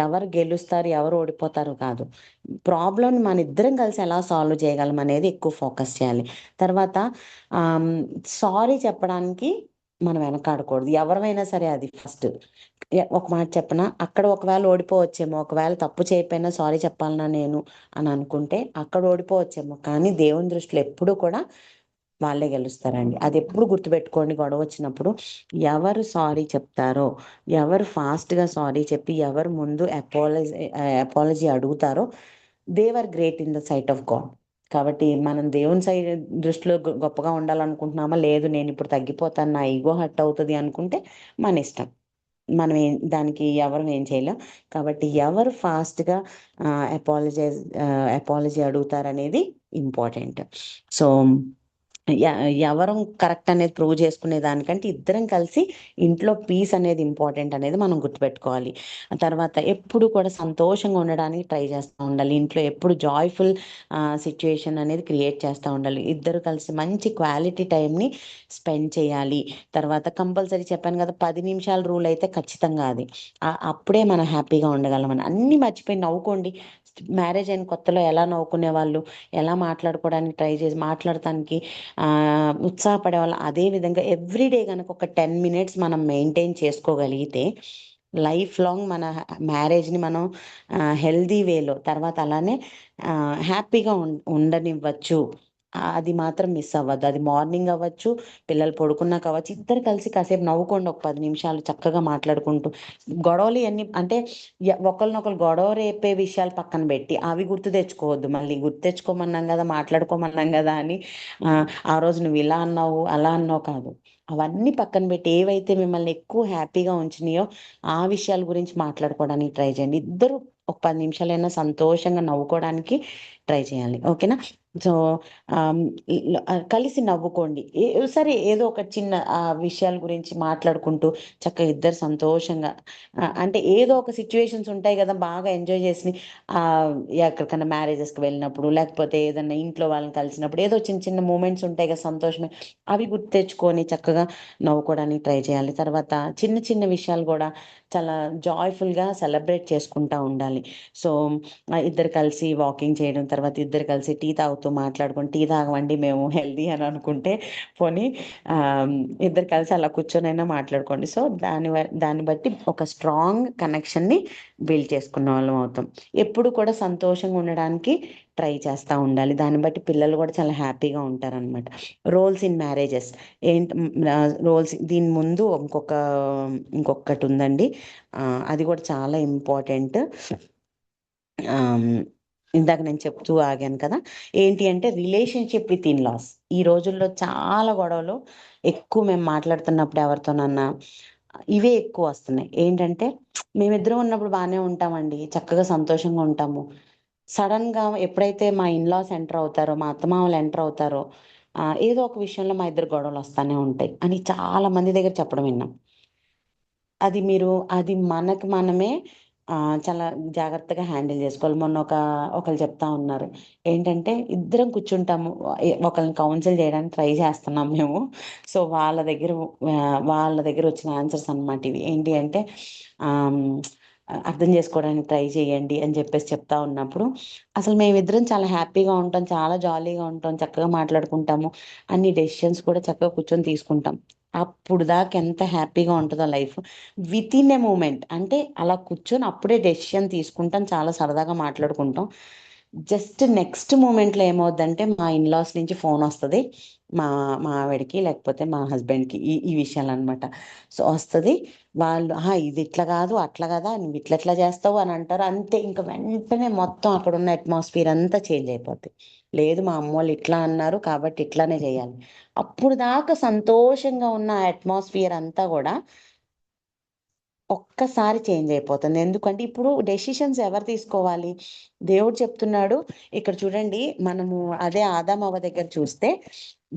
ఎవరు గెలుస్తారు, ఎవరు ఓడిపోతారు కాదు. ప్రాబ్లమ్ మన ఇద్దరం కలిసి ఎలా సాల్వ్ చేయగలం అనేది ఎక్కువ ఫోకస్ చేయాలి. తర్వాత సారీ చెప్పడానికి మనం వెనకాడకూడదు. ఎవరైనా సరే అది ఫస్ట్. ఒక మాట చెప్పనా, అక్కడ ఒకవేళ ఓడిపోవచ్చేమో, ఒకవేళ తప్పు చేయకపోయినా సారీ చెప్పాలన్నా నేను అని అనుకుంటే అక్కడ ఓడిపోవచ్చేమో, కానీ దేవుని దృష్టిలో ఎప్పుడు కూడా వాళ్ళే గెలుస్తారండి. అది ఎప్పుడు గుర్తుపెట్టుకోండి. గొడవ వచ్చినప్పుడు ఎవరు సారీ చెప్తారో, ఎవరు ఫాస్ట్గా సారీ చెప్పి ఎవరు ముందు అపాలజీ అడుగుతారో, they are great in the sight of God. కాబట్టి మనం దేవుని దృష్టిలో గొప్పగా ఉండాలనుకుంటున్నామా, లేదు నేను ఇప్పుడు తగ్గిపోతాను, నా ఈగో హర్ట్ అవుతుంది అనుకుంటే మన ఇష్టం. మనం దానికి ఎవరు ఏం చేయలేం. కాబట్టి ఎవరు ఫాస్ట్గా అపాలజీ అడుగుతారనేది ఇంపార్టెంట్. సో ఎవరం కరెక్ట్ అనేది ప్రూవ్ చేసుకునే దానికంటే ఇద్దరం కలిసి ఇంట్లో పీస్ అనేది ఇంపార్టెంట్ అనేది మనం గుర్తుపెట్టుకోవాలి. తర్వాత ఎప్పుడు కూడా సంతోషంగా ఉండడానికి ట్రై చేస్తూ ఉండాలి. ఇంట్లో ఎప్పుడు జాయ్ఫుల్ సిచ్యుయేషన్ అనేది క్రియేట్ చేస్తూ ఉండాలి. ఇద్దరు కలిసి మంచి క్వాలిటీ టైంని స్పెండ్ చేయాలి. తర్వాత కంపల్సరీ చెప్పాను కదా, 10 నిమిషాల రూల్ అయితే ఖచ్చితంగా అది. అప్పుడే మనం హ్యాపీగా ఉండగలమని. అన్నీ మర్చిపోయి నవ్వుకోండి. మ్యారేజ్ అయిన కొత్తలో ఎలా నవ్వుకునే వాళ్ళు, ఎలా మాట్లాడుకోవడానికి ట్రై చేసి మాట్లాడటానికి ఉత్సాహపడేవాళ్ళు. అదే విధంగా ఎవ్రీడే కనుక ఒక 10 మినిట్స్ మనం మెయింటైన్ చేసుకోగలిగితే లైఫ్ లాంగ్ మన మ్యారేజ్ని మనం హెల్దీ వేలో, తర్వాత అలానే హ్యాపీగా ఉండనివ్వచ్చు. అది మాత్రం మిస్ అవ్వద్దు. అది మార్నింగ్ అవ్వచ్చు, పిల్లలు పడుకున్నాక అవ్వచ్చు, ఇద్దరు కలిసి కాసేపు నవ్వుకోండి. ఒక 10 నిమిషాలు చక్కగా మాట్లాడుకుంటూ. గొడవలు ఇవన్నీ అంటే ఒకరినొకరు గొడవ రేపే విషయాలు పక్కన పెట్టి అవి గుర్తు తెచ్చుకోవద్దు. మళ్ళీ గుర్తు తెచ్చుకోమన్నాం కదా, మాట్లాడుకోమన్నాం కదా అని ఆ రోజు నువ్వు ఇలా అన్నావు అలా అన్నావు కాదు. అవన్నీ పక్కన పెట్టి ఏవైతే మిమ్మల్ని ఎక్కువ హ్యాపీగా ఉంచినాయో ఆ విషయాల గురించి మాట్లాడుకోవడానికి ట్రై చేయండి. ఇద్దరు ఒక 10 నిమిషాలైనా సంతోషంగా నవ్వుకోవడానికి ట్రై చేయాలి. ఓకేనా? సో కలిసి నవ్వుకోండి. సరే ఏదో ఒక చిన్న విషయాల గురించి మాట్లాడుకుంటూ చక్కగా ఇద్దరు సంతోషంగా అంటే ఏదో ఒక సిచ్యువేషన్స్ ఉంటాయి కదా బాగా ఎంజాయ్ చేసి ఎక్కడికన్నా మ్యారేజెస్కి వెళ్ళినప్పుడు, లేకపోతే ఏదన్నా ఇంట్లో వాళ్ళని కలిసినప్పుడు ఏదో చిన్న చిన్న మూమెంట్స్ ఉంటాయి కదా సంతోషమే, అవి గుర్తు తెచ్చుకొని చక్కగా నవ్వుకోవడానికి ట్రై చేయాలి. తర్వాత చిన్న చిన్న విషయాలు కూడా చాలా జాయ్ఫుల్గా సెలబ్రేట్ చేసుకుంటూ ఉండాలి. సో ఇద్దరు కలిసి వాకింగ్ చేయడం, తర్వాత ఇద్దరు కలిసి టీ తాగుతూ మాట్లాడుకొని, టీ తాగమండి మేము హెల్దీ అని అనుకుంటే పోనీ ఇద్దరు కలిసి అలా కూర్చొనైనా మాట్లాడుకోండి. సో దాన్ని బట్టి ఒక స్ట్రాంగ్ కనెక్షన్ని బిల్డ్ చేసుకున్న వాళ్ళం అవుతాం. ఎప్పుడు కూడా సంతోషంగా ఉండడానికి ట్రై చేస్తూ ఉండాలి. దాన్ని బట్టి పిల్లలు కూడా చాలా హ్యాపీగా ఉంటారనమాట. రోల్స్ ఇన్ మ్యారేజెస్ ఏంటి? రోల్స్ దీని ముందు ఇంకొకటి ఉందండి. అది కూడా చాలా ఇంపార్టెంట్. ఇందాక నేను చెప్తూ ఆగాను కదా, ఏంటి అంటే రిలేషన్షిప్ విత్ ఇన్ లాస్. ఈ రోజుల్లో చాలా గొడవలు ఎక్కువ మేము మాట్లాడుతున్నప్పుడు ఎవరితోనన్నా ఇవే ఎక్కువ వస్తున్నాయి. ఏంటంటే మేమిద్దరం ఉన్నప్పుడు బాగానే ఉంటామండి, చక్కగా సంతోషంగా ఉంటాము. సడన్గా ఎప్పుడైతే మా ఇన్లాస్ ఎంటర్ అవుతారో, మా అత్తమామలు ఎంటర్ అవుతారో ఏదో ఒక విషయంలో మా ఇద్దరు గొడవలు వస్తూనే ఉంటాయి అని చాలా మంది దగ్గర చెప్పడం విన్నాం. అది మనకు మనమే చాలా జాగ్రత్తగా హ్యాండిల్ చేసుకోవాలి. మొన్న ఒకళ్ళు చెప్తా ఉన్నారు. ఏంటంటే ఇద్దరం కూర్చుంటాము. ఒకళ్ళని కౌన్సిల్ చేయడానికి ట్రై చేస్తున్నాం మేము. సో వాళ్ళ దగ్గర వచ్చిన ఆన్సర్స్ అనమాట ఇవి. ఏంటి అంటే అర్థం చేసుకోవడానికి ట్రై చేయండి అని చెప్పేసి చెప్తా ఉన్నప్పుడు, అసలు మేమిద్దరం చాలా హ్యాపీగా ఉంటాం, చాలా జాలీగా ఉంటాం, చక్కగా మాట్లాడుకుంటాము, అన్ని డెసిషన్స్ కూడా చక్కగా కూర్చొని తీసుకుంటాం. అప్పుడు దాకా ఎంత హ్యాపీగా ఉంటుందో life. Within a moment అంటే అలా కూర్చొని అప్పుడే డెసిషన్ తీసుకుంటాం, చాలా సరదాగా మాట్లాడుకుంటాం. జస్ట్ నెక్స్ట్ మూమెంట్లో ఏమవుద్దంటే మా ఇన్లాస్ నుంచి ఫోన్ వస్తుంది, మా ఆవిడకి లేకపోతే మా హస్బెండ్కి, ఈ విషయాలు అనమాట. సో వస్తుంది, వాళ్ళు ఇది ఇట్లా కాదు అట్లా కదా, నువ్వు ఇట్లా చేస్తావు అని అంటారు. అంతే, ఇంకా వెంటనే మొత్తం అక్కడ ఉన్న అట్మాస్ఫియర్ అంతా చేంజ్ అయిపోద్ది. లేదు మా అమ్మ వాళ్ళు ఇట్లా అన్నారు కాబట్టి ఇట్లానే చేయాలి. అప్పుడు దాకా సంతోషంగా ఉన్న అట్మాస్ఫియర్ అంతా కూడా ఒక్కసారి చేంజ్ అయిపోతుంది. ఎందుకంటే ఇప్పుడు డెసిషన్స్ ఎవరు తీసుకోవాలి? దేవుడు చెప్తున్నాడు. ఇక్కడ చూడండి, మనము అదే ఆదామవ్వ దగ్గర చూస్తే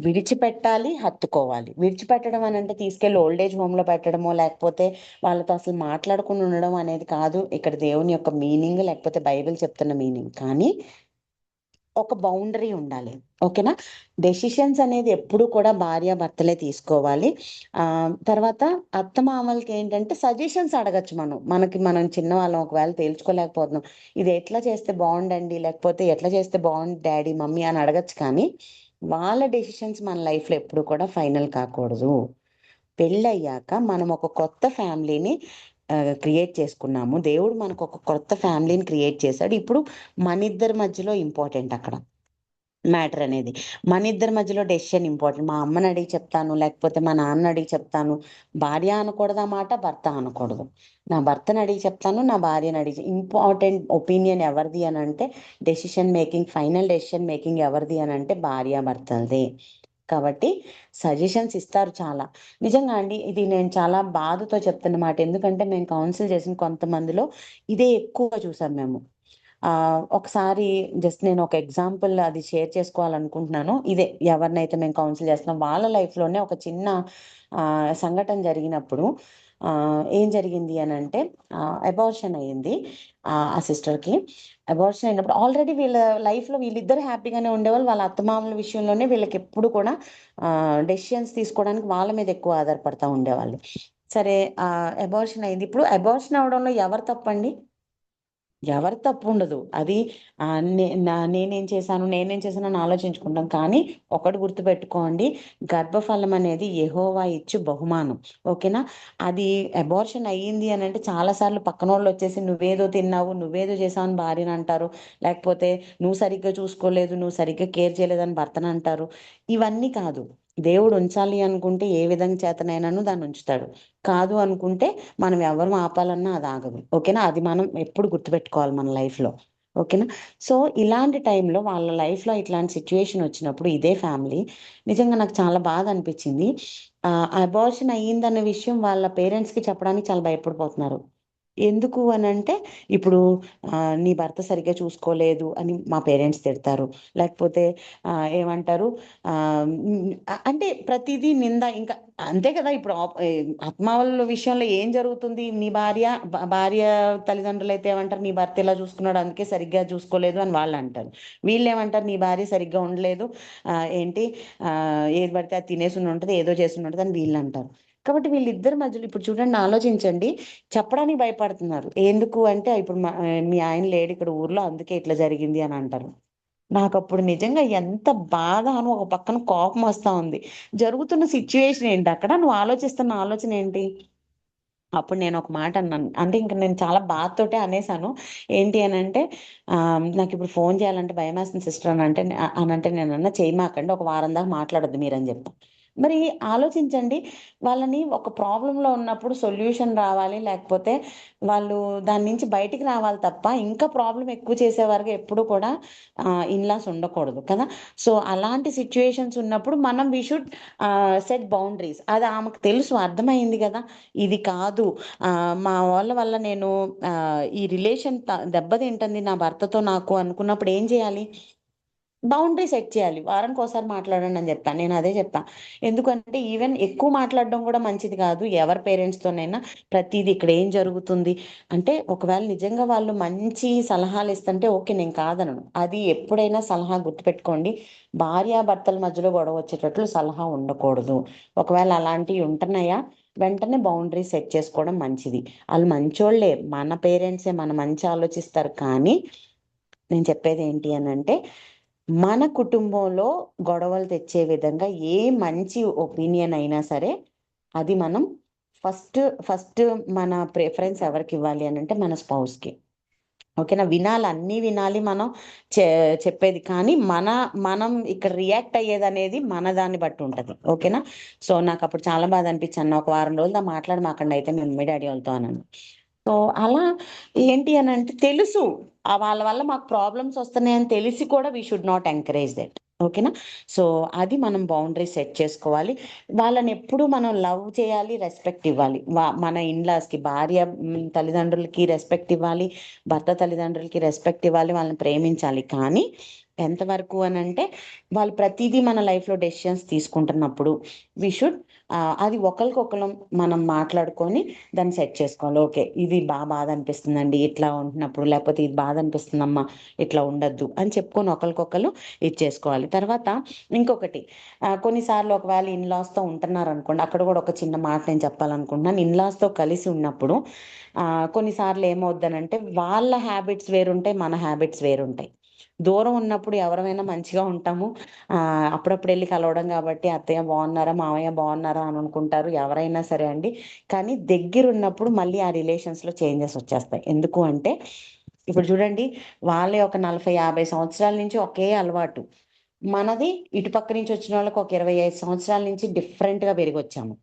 విడిచిపెట్టాలి, హత్తుకోవాలి. విడిచిపెట్టడం అని అంటే తీసుకెళ్ళి ఓల్డ్ ఏజ్ హోమ్‌లో పెట్టడమో, లేకపోతే వాళ్ళతో అసలు మాట్లాడకుండా ఉండడం అనేది కాదు ఇక్కడ దేవుని యొక్క మీనింగ్, లేకపోతే బైబిల్ చెప్తున్న మీనింగ్. కానీ ఒక బౌండరీ ఉండాలి. ఓకేనా? డెసిషన్స్ అనేది ఎప్పుడు కూడా భార్యాభర్తలే తీసుకోవాలి. తర్వాత అత్తమామలకి ఏంటంటే సజెషన్స్ అడగొచ్చు మనం. మనం చిన్నవాళ్ళం ఒకవేళ తేల్చుకోలేకపోతున్నాం. ఇది ఎట్లా చేస్తే బావుండండి, లేకపోతే ఎట్లా చేస్తే బావుండు డ్యాడీ, మమ్మీ అని అడగొచ్చు కానీ, వాళ్ళ డెసిషన్స్ మన లైఫ్‌లో ఎప్పుడు కూడా ఫైనల్ కాకూడదు. పెళ్ళయ్యాక మనం ఒక కొత్త ఫ్యామిలీని క్రియేట్ చేసుకున్నాము. దేవుడు మనకొక కొత్త ఫ్యామిలీని క్రియేట్ చేశాడు. ఇప్పుడు మనిద్దరి మధ్యలో ఇంపార్టెంట్ అక్కడ. మ్యాటర్ అనేది. మనిద్దరి మధ్యలో డెసిషన్ ఇంపార్టెంట్. మా అమ్మని అడిగి చెప్తాను, లేకపోతే మా నాన్నని అడిగి చెప్తాను. భార్య అనకూడదు ఆ మాట, భర్త అనకూడదు. నా భర్తని అడిగి చెప్తాను, నా భార్యని అడిగి ఇంపార్టెంట్ ఒపీనియన్ ఎవరిది అనంటే decision making, final decision making ఎవరిది అనంటే భార్యాభర్తలదే. కాబట్టి సజెషన్స్ ఇస్తారు చాలా. నిజంగా అండి ఇది నేను చాలా బాధతో చెప్తున్న మాట. ఎందుకంటే మేము కౌన్సిల్ చేసిన కొంతమందిలో ఇదే ఎక్కువగా చూసాం మేము. ఒకసారి జస్ట్ నేను ఒక ఎగ్జాంపుల్ అది షేర్ చేసుకోవాలనుకుంటున్నాను. ఇదే ఎవరినైతే మేము కౌన్సిల్ చేస్తున్నాం వాళ్ళ లైఫ్‌లోనే ఒక చిన్న సంఘటన జరిగినప్పుడు ఏం జరిగింది అనంటే అబార్షన్ అయింది. ఆ సిస్టర్‌కి. అబార్షన్ అయినప్పుడు ఆల్రెడీ వీళ్ళ లైఫ్‌లో వీళ్ళిద్దరూ హ్యాపీగానే ఉండేవాళ్ళు. వాళ్ళ అత్తమామల విషయంలోనే వీళ్ళకెప్పుడు కూడా డెసిషన్స్ తీసుకోవడానికి వాళ్ళ మీద ఎక్కువ ఆధారపడతా ఉండేవాళ్ళు. సరే అబార్షన్ అయింది. ఇప్పుడు అబార్షన్ అవ్వడంలో ఎవరు తప్పండి? ఎవరి తప్పుండదు. అది నేనేం చేశానని ఆలోచించుకుంటాం. కానీ ఒకటి గుర్తుపెట్టుకోండి, గర్భఫలం అనేది యెహోవా ఇచ్చు బహుమానం. ఓకేనా? అది అబార్షన్ అయ్యింది అనంటే చాలా సార్లు పక్కనోళ్ళొచ్చేసి "నువ్వేదో తిన్నావు, నువ్వేదో చేసావు" అని భార్యనంటారు. లేకపోతే "నువ్వు సరిగ్గా చూసుకోలేదు, నువ్వు సరిగ్గా కేర్ చేయలేదని" భర్తనంటారు. ఇవన్నీ కాదు. దేవుడు ఉంచాలి అనుకుంటే ఏ విధంగా చేతనైనాను దాన్నుంచుతాడు. కాదు అనుకుంటే మనం ఎవరం ఆపాలన్నా అది ఆగదు. ఓకేనా? అది మనం ఎప్పుడు గుర్తుపెట్టుకోవాలి మన లైఫ్‌లో. ఓకేనా? సో, ఇలాంటి టైంలో వాళ్ళ లైఫ్‌లో ఇట్లాంటి సిట్యుయేషన్ వచ్చినప్పుడు ఇదే ఫ్యామిలీ నిజంగా నాకు చాలా బాధ అనిపిచ్చింది. అబార్షన్ అయ్యిందన్న విషయం వాళ్ళ పేరెంట్స్‌కి చెప్పడానికి చాలా భయపడిపోతున్నారు. ఎందుకు అనంటే, ఇప్పుడు నీ భర్త సరిగ్గా చూసుకోలేదు అని మా పేరెంట్స్ తిడతారు. లేకపోతే ఏమంటారు అంటే ప్రతీదీ నింద ఇంకా అంతే కదా! ఇప్పుడు ఆత్మావళ విషయంలో ఏం జరుగుతుంది? నీ భార్య తల్లిదండ్రులైతే ఏమంటారు? నీ భర్త ఇలా చూసుకున్నాడు అందుకే సరిగ్గా చూసుకోలేదు అని వాళ్ళంటారు. వీళ్ళేమంటారు? నీ భార్య సరిగ్గా ఉండలేదు. ఏంటి ఏది పడితే అది తినేసుండుంటది, ఏదో చేసుండుంటది అని వీళ్ళంటారు. కాబట్టి వీళ్ళిద్దరి మధ్యలో ఇప్పుడు చూడండి ఆలోచించండి. చెప్పడానికి భయపడుతున్నారు. ఎందుకు అంటే ఇప్పుడు మీ ఆయన లేడు ఇక్కడ ఊర్లో అందుకే ఇట్లా జరిగింది అని అంటారు. నాకప్పుడు నిజంగా ఎంత బాధ అని ఒక పక్కన కోపమొస్తా ఉంది. జరుగుతున్న సిట్యుయేషన్ ఏంటక్కడ? నువ్వు ఆలోచిస్తున్న ఆలోచన ఏంటి? అప్పుడు నేనొక మాట అన్నాను. అంటే ఇంక నేను చాలా బాధతోటే అనేసాను. ఏంటి అనంటే నాకిప్పుడు ఫోను చేయాలంటే భయమేస్తుంది సిస్టర్ అనంటే నేనన్నా చేయమాకండి. ఒక వారం దాకా మాట్లాడొద్దు మీరని జెప్పా. మరి ఆలోచించండి. వాళ్ళని ఒక ప్రాబ్లమ్‌లో ఉన్నప్పుడు సొల్యూషన్ రావాలి. లేకపోతే వాళ్ళు దాని నుంచి బయటికి రావాలి తప్ప, ఇంకా ప్రాబ్లమ్ ఎక్కువ చేసే వరకు ఎప్పుడు కూడా ఇన్‌లాస్ ఉండకూడదు కదా! సో, అలాంటి సిట్యుయేషన్స్ ఉన్నప్పుడు వి షుడ్ సెట్ బౌండరీస్. అది ఆమెకు తెలుసు అర్థమయింది గదా! ఇది కాదు. మా వాళ్ళ వల్ల నేను ఈ రిలేషన్ దెబ్బతింటుంది నా భర్తతో నాకు అనుకున్నప్పుడు ఏం చేయాలి? బౌండరీ సెట్ చేయాలి. వారానికోసారి మాట్లాడండి అని జెప్పా. నేనదే జెప్పా. ఎందుకంటే ఈవెన్ ఎక్కువ మాట్లాడడం గూడా మంచిది గాదు. ఎవరి పేరెంట్స్‌తోనైనా ప్రతీదీ ఇక్కడ ఏం జరుగుతుంది అంటే ఒకవేళ నిజంగా వాళ్ళు మంచి సలహాలిస్తంటే ఓకే. నేను కాదనను. అది ఎప్పుడైనా సలహా గుర్తుపెట్టుకోండి. భార్యాభర్తల మధ్యలో గొడవొచ్చేటట్లు సలహా ఉండకూడదు. ఒకవేళ అలాంటియి ఉంటున్నాయా? వెంటనే బౌండరీ సెట్ చేసుకోవడం మంచిది. ఆళ్ళు మంచోళ్ళే. మన పేరెంట్సే మన మంచి ఆలోచిస్తారు. కానీ నేను చెప్పేదేంటి అనంటే, మన కుటుంబంలో గొడవలు తెచ్చే విధంగా ఏ మంచి ఒపీనియన్ అయినా సరే, అది మనం ఫస్ట్ ఫస్ట్ మన ప్రిఫరెన్స్ ఎవరికివ్వాలి అనంటే మన స్పౌస్‌కి. ఓకేనా? అన్నీ వినాలి మనం చె చెప్పేది. కానీ మనం ఇక్కడ రియాక్ట్ అయ్యేదనేది మన దాన్ని బట్టి ఉంటది. ఓకేనా? సో, నాకప్పుడు చాలా బాధ అనిపించి అన్న ఒక వారం రోజులు మాట్లాడమాకండి అయితే మీ మమ్మీ డ్యాడీ వాళ్ళతో అన్నాను. సో, అలా ఏంటి అనంటే తెలుసు. వాళ్ళ వల్ల మాకు ప్రాబ్లమ్స్ వస్తున్నాయని తెలిసి కూడా we should not encourage that. ఓకేనా? సో, అది మనం బౌండరీ సెట్ చేసుకోవాలి. వాళ్ళనెప్పుడు మనం లవ్ చేయాలి, రెస్పెక్ట్ ఇవ్వాలి. మన ఇన్‌లాస్‌కి తల్లిదండ్రులకి రెస్పెక్ట్ ఇవ్వాలి. భర్త తల్లిదండ్రులకి రెస్పెక్ట్ ఇవ్వాలి. వాళ్ళని ప్రేమించాలి. కానీ ఎంతవరకు అని అంటే, వాళ్ళు ప్రతిదీ మన లైఫ్‌లో డెసిషన్స్ తీసుకుంటున్నప్పుడు వి షుడ్ అది ఒకళ్ళకొకళ్ళం మనం మాట్లాడుకొని దాన్ని సెట్ చేసుకోవాలి. ఓకే. ఇది బాధ అనిపిస్తుందండి ఇట్లా ఉంటున్నప్పుడు. లేకపోతే ఇది బాధ అనిపిస్తుందమ్మా ఇట్లా ఉండొద్దు అని చెప్పుకొని ఒకళ్ళకొకళ్ళు ఇది చేసుకోవాలి. తర్వాత ఇంకొకటి కొన్నిసార్లు ఒకవేళ ఇన్‌లాస్‌తో ఉంటున్నారనుకోండి. అక్కడ కూడా ఒక చిన్న మాట నేను చెప్పాలనుకుంటున్నాను. ఇన్‌లాస్‌తో కలిసి ఉన్నప్పుడు కొన్నిసార్లు ఏమవుద్దనంటే వాళ్ళ హ్యాబిట్స్ వేరుంటాయి. మన హ్యాబిట్స్ వేరుంటాయి. దూరం ఉన్నప్పుడు ఎవరమైనా మంచిగా ఉంటాము. అప్పుడప్పుడు కలవడం గాబట్టి అత్తయ్య బావున్నారా? మామయ్య బావున్నారా? అని అనుకుంటారు. ఎవరైనా సరే అండి. కానీ దగ్గరున్నప్పుడు మళ్ళీ ఆ రిలేషన్స్‌లో చేంజెస్ వచ్చేస్తాయి. ఎందుకు అంటే, ఇప్పుడు చూడండి వాళ్ళే ఒక 40, 50 సంవత్సరాల నుంచి ఒకే అలవాటు. మనది ఇటు పక్క నుంచి వచ్చినోళ్ళకి ఒక 25 సంవత్సరాల నుంచి డిఫరెంట్‌గా పెరిగొచ్చాము.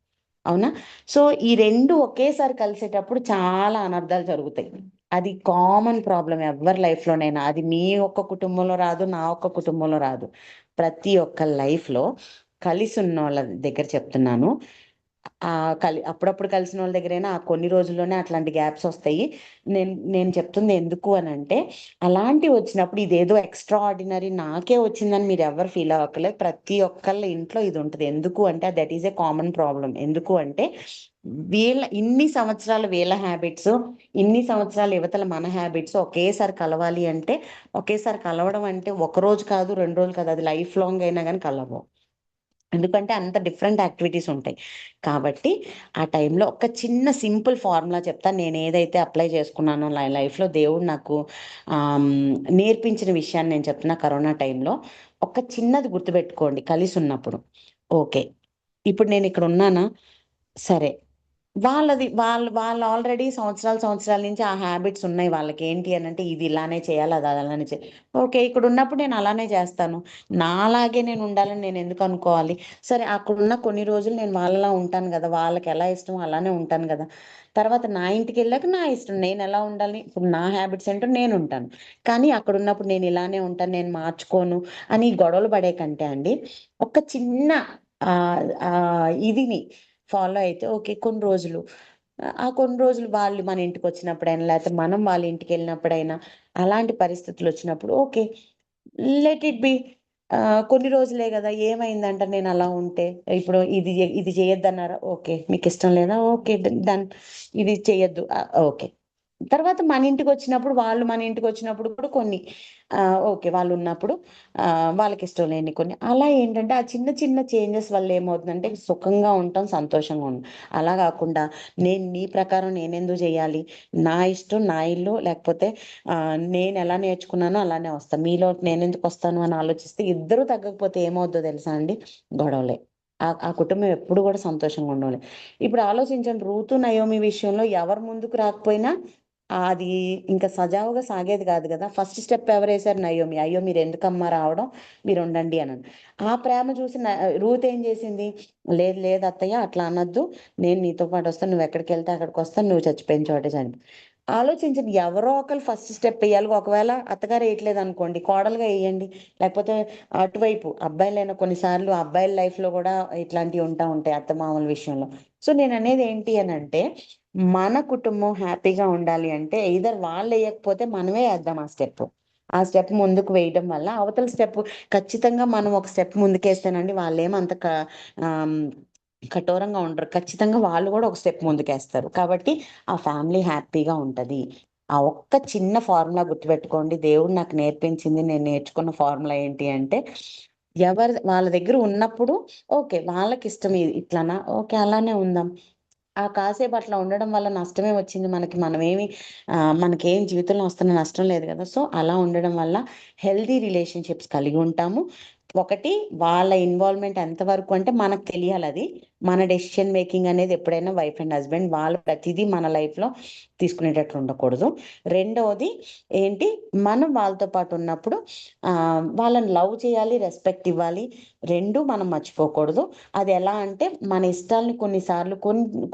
అవునా? సో, ఈ 2 ఒకేసారి కలిసేటప్పుడు చాలా అనర్థాలు జరుగుతాయి. అది కామన్ ప్రాబ్లమ్ ఎవ్వరి లైఫ్‌లోనైనా. అది మీ ఒక్క కుటుంబంలో రాదు, నా ఒక్క కుటుంబంలో రాదు. ప్రతి ఒక్క లైఫ్‌లో కలిసున్నోళ్ళ దగ్గర చెప్తున్నాను. అప్పుడప్పుడు కలిసినోళ్ళ దగ్గరైనా ఆ కొన్ని రోజుల్లోనే అట్లాంటి గ్యాప్స్ ఒస్తాయి. నేను చెప్తుంది ఎందుకు అనంటే, అలాంటివొచ్చినప్పుడు ఇదేదో ఎక్స్‌ట్రా ఆర్డినరీ నాకే వచ్చిందని మీరెవ్వరు ఫీల్ అవ్వక్కర్లేదు. ప్రతి ఒక్కళ్ళ ఇంట్లో ఇదుంటది. ఎందుకు అంటే that is a common problem. ఎందుకు అంటే ఇన్ని సంవత్సరాలు వీళ్ళ హ్యాబిట్స్, ఇన్ని సంవత్సరాలు ఇవతల మన హ్యాబిట్స్ ఒకేసారి కలవాలి అంటే, ఒకేసారి కలవడం అంటే ఒక రోజు కాదు, 2 రోజులు కాదు. అది లైఫ్ లాంగ్ అయినా గాని కలవవు. ఎందుకంటే అంత డిఫరెంట్ యాక్టివిటీస్ ఉంటాయి. కాబట్టి ఆ టైంలో ఒక చిన్న సింపుల్ ఫార్ములా చెప్తాను. నేనేదైతే అప్లై చేసుకున్నానో లైఫ్‌లో దేవుడు నాకు నేర్పించిన విషయాన్ని నేను చెప్తున్నా కరోనా టైంలో. ఒక చిన్నది గుర్తుపెట్టుకోండి కలిసున్నప్పుడు. ఓకే. ఇప్పుడు నేనిక్కడున్నానా? సరే. వాళ్ళు ఆల్రెడీ సంవత్సరాల నుంచి ఆ హ్యాబిట్స్ ఉన్నాయి వాళ్ళకేంటి అనంటే ఇది ఇలానే చేయాలి, అది అలానే ఓకే. ఇక్కడున్నప్పుడు నేను అలానే చేస్తాను. నాలాగే నేను ఉండాలని నేనెందుకు అనుకోవాలి? సరే అక్కడున్న కొన్ని రోజులు నేను వాళ్ళలా ఉంటాను గదా! వాళ్ళకెలా ఇష్టమో అలానే ఉంటాను గదా! తర్వాత నా ఇంటికెళ్ళాక నా ఇష్టం. నేనెలా ఉండాలి? ఇప్పుడు నా హ్యాబిట్స్ ఏంటో నేనుంటాను. కానీ అక్కడున్నప్పుడు నేను ఇలానే ఉంటాను, నేను మార్చుకోను అని గొడవలు పడే కంటే అండి, ఒక చిన్న ఇదిని ఫాలో అయితే ఓకే. కొన్ని రోజులు. ఆ కొన్ని రోజులు వాళ్ళు మన ఇంటికొచ్చినప్పుడైనా, లేతే మనం వాళ్ళ ఇంటికెళ్ళినప్పుడైనా, అలాంటి పరిస్థితులొచ్చినప్పుడు ఓకే. Let it be. కొన్ని రోజులే గదా! ఏమైందంట నేనలా ఉంటే? ఇప్పుడు ఇది చేయొద్దన్నారా? ఓకే. మీకిష్టం లేదా? ఓకే. డన్. ఇది చెయ్యొద్దు. ఓకే. తర్వాత మన ఇంటికొచ్చినప్పుడు వాళ్ళు మన ఇంటికొచ్చినప్పుడు కూడా కొన్ని ఓకే. వాళ్ళున్నప్పుడు వాళ్ళకిష్టం లేని కొన్ని అలా ఏంటంటే ఆ చిన్న చిన్న చేంజెస్ వల్ల ఏమవుతుందంటే సుఖంగా ఉంటాం, సంతోషంగా ఉంటాం. అలా గాకుండా నేను నీ ప్రకారం నేనెందుకు జేయాలి? నా ఇష్టం, నా ఇల్లు లేకపోతే నేనెలా నేర్చుకున్నానో అలానే వస్తా. మీలోకి నేనెందుకొస్తాను అని ఆలోచిస్తే ఇద్దరు తగ్గకపోతే ఏమవుద్దో తెలుసా అండి? గొడవలే. ఆ కుటుంబం ఎప్పుడు గూడా సంతోషంగా ఉండలే. ఇప్పుడు ఆలోచించండి 'రూతు, నయోమి' విషయంలో ఎవరు ముందుకు రాకపోయినా అది ఇంకా సజావుగా సాగేది గాదు గదా! ఫస్ట్ స్టెప్ ఎవరేసారు? నయోమి. "అయ్యో! మీరెందుకమ్మా రావడం? మీరుండండి" అనని. ఆ ప్రేమ చూసి రూత్ ఏం జేసింది? "లేదు లేదు అత్తయ్య అట్లా అనొద్దు. నేను నీతో పాటొస్తాను. నువ్వెక్కడికెళ్తే అక్కడికొస్తాను. నువ్వు చచ్చిపోయిన చోటే చనిపో." ఆలోచించండి ఎవరో ఒకళ్ళు ఫస్ట్ స్టెప్ ఎయ్యాలి. ఒకవేళ అత్తగారు ఎయట్లేదనుకోండి, కోడలుగా ఎయ్యండి. లేకపోతే అటువైపు అబ్బాయిలైనా కొన్నిసార్లు అబ్బాయిల లైఫ్‌లో గూడా ఇట్లాంటియి ఉంటాయి అత్తమామల విషయంలో. సో, నేననేది ఏంటి అనంటే, మన కుటుంబం హ్యాపీగా ఉండాలి అంటే ఎయిదర్ వాళ్ళెయకపోతే మనమే ఏద్దాం ఆ స్టెప్పు. ఆ స్టెప్ ముందుకు వేయడం వల్ల అవతల స్టెప్ ఖచ్చితంగా మనం ఒక స్టెప్ ముందుకేస్తేనండి వాళ్ళేమంత ఆహ్, కఠోరంగా ఉండరు. ఖచ్చితంగా వాళ్ళు గూడా ఒక స్టెప్ ముందుకేస్తారు. కాబట్టి ఆ ఫ్యామిలీ హ్యాపీగా ఉంటది. ఆ ఒక్క చిన్న ఫార్ములా గుర్తుపెట్టుకోండి. దేవుడు నాకు నేర్పించింది, నేను నేర్చుకున్న ఫార్ములా ఏంటి అంటే, వాళ్ళ దగ్గర ఉన్నప్పుడు ఓకే. వాళ్ళకిష్టం ఇట్లనా? ఓకే. అలానే ఉందాం. ఆ కాసేపు అట్లా ఉండడం వల్ల నష్టమే వచ్చింది మనకి. మనకేం జీవితంలో వస్తున్న నష్టం లేదు గదా! సో, అలా ఉండడం వల్ల హెల్తీ రిలేషన్‌షిప్స్ కలిగి ఉంటాము. ఒకటి వాళ్ళ ఇన్వాల్వ్‌మెంట్ ఎంతవరకు అంటే మనకు తెలియాలది. మన డెసిషన్ మేకింగ్ అనేది ఎప్పుడైనా వైఫ్ అండ్ హస్బెండ్ వాళ్ళు ప్రతిదీ మన లైఫ్‌లో తీసుకునేటట్లు ఉండకూడదు. రెండోది ఏంటి మనం వాళ్ళతో పాటు ఉన్నప్పుడు వాళ్ళని లవ్ చేయాలి, రెస్పెక్ట్ ఇవ్వాలి. 2 మనం మర్చిపోకూడదు. అదెలా అంటే మన ఇష్టాల్ని కొన్నిసార్లు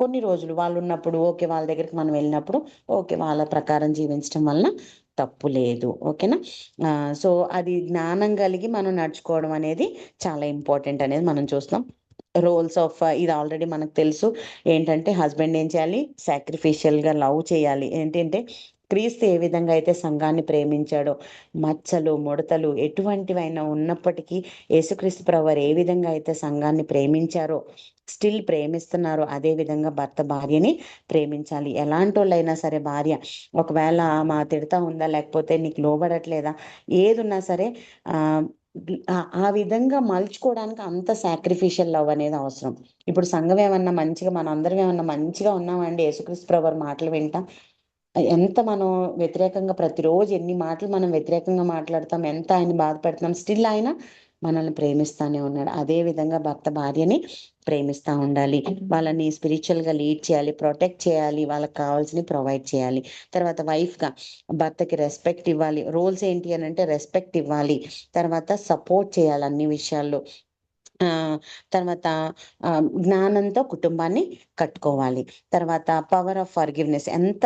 కొన్ని రోజులు వాళ్ళున్నప్పుడు ఓకే. వాళ్ళ దగ్గరికి మనం వెళ్ళినప్పుడు ఓకే. వాళ్ళ ప్రకారం జీవించడం వలన తప్పు లేదు. ఓకేనా? సో, అది జ్ఞానం కలిగి మనం నడుచుకోవడం అనేది చాలా ఇంపార్టెంట్ అనేది మనం చూస్తాం. రోల్స్ ఆఫ్ ఇది ఆల్రెడీ మనకు తెలుసు. ఏంటంటే హస్బెండ్ ఏం చేయాలి? సాక్రిఫిషియల్‌గా లవ్ చేయాలి. ఏంటంటే క్రీస్తు ఏ విధంగా అయితే సంఘాన్ని ప్రేమించాడో, మచ్చలు ముడతలు ఎటువంటివైనా ఉన్నప్పటికీ యేసుక్రీస్తు ప్రభువారు ఏ విధంగా అయితే సంఘాన్ని ప్రేమించారో, స్టిల్ ప్రేమిస్తున్నారో, అదే విధంగా భర్త భార్యని ప్రేమించాలి. ఎలాంటోళ్ళైనా సరే భార్య ఒకవేళ మా తిడతా ఉందా, లేకపోతే నీకు లోబడట్లేదా, ఏదున్నా సరే ఆ విధంగా మలుచుకోవడానికి అంత సాక్రిఫిషియల్ లవ్ అనేది అవసరం. ఇప్పుడు సంఘం ఏమన్నా మంచిగా, మన అందరం ఏమన్నా మంచిగా ఉన్నామండి యేసుక్రీస్తు ప్రభువారి మాటలు వింటాం, ఎంత మనం వ్యతిరేకంగా ప్రతిరోజు ఎన్ని మాటలు మనం వ్యతిరేకంగా మాట్లాడతాం, ఎంత ఆయన బాధపెడతాం, స్టిల్ ఆయన మనల్ని ప్రేమిస్తానే ఉన్నాడు. అదే విధంగా భర్త భార్యని ప్రేమిస్తూ ఉండాలి. వాళ్ళని స్పిరిచువల్గా లీడ్ చేయాలి, ప్రొటెక్ట్ చేయాలి, వాళ్ళకి కావాల్సినవి ప్రొవైడ్ చేయాలి. తర్వాత వైఫ్గా భర్తకి రెస్పెక్ట్ ఇవ్వాలి. రోల్స్ ఏంటి అని అంటే రెస్పెక్ట్ ఇవ్వాలి, తర్వాత సపోర్ట్ చేయాలి అన్ని విషయాల్లో. తర్వాత జ్ఞానంతో కుటుంబాన్ని కట్టుకోవాలి. తర్వాత పవర్ ఆఫ్ ఫర్గివ్నెస్, ఎంత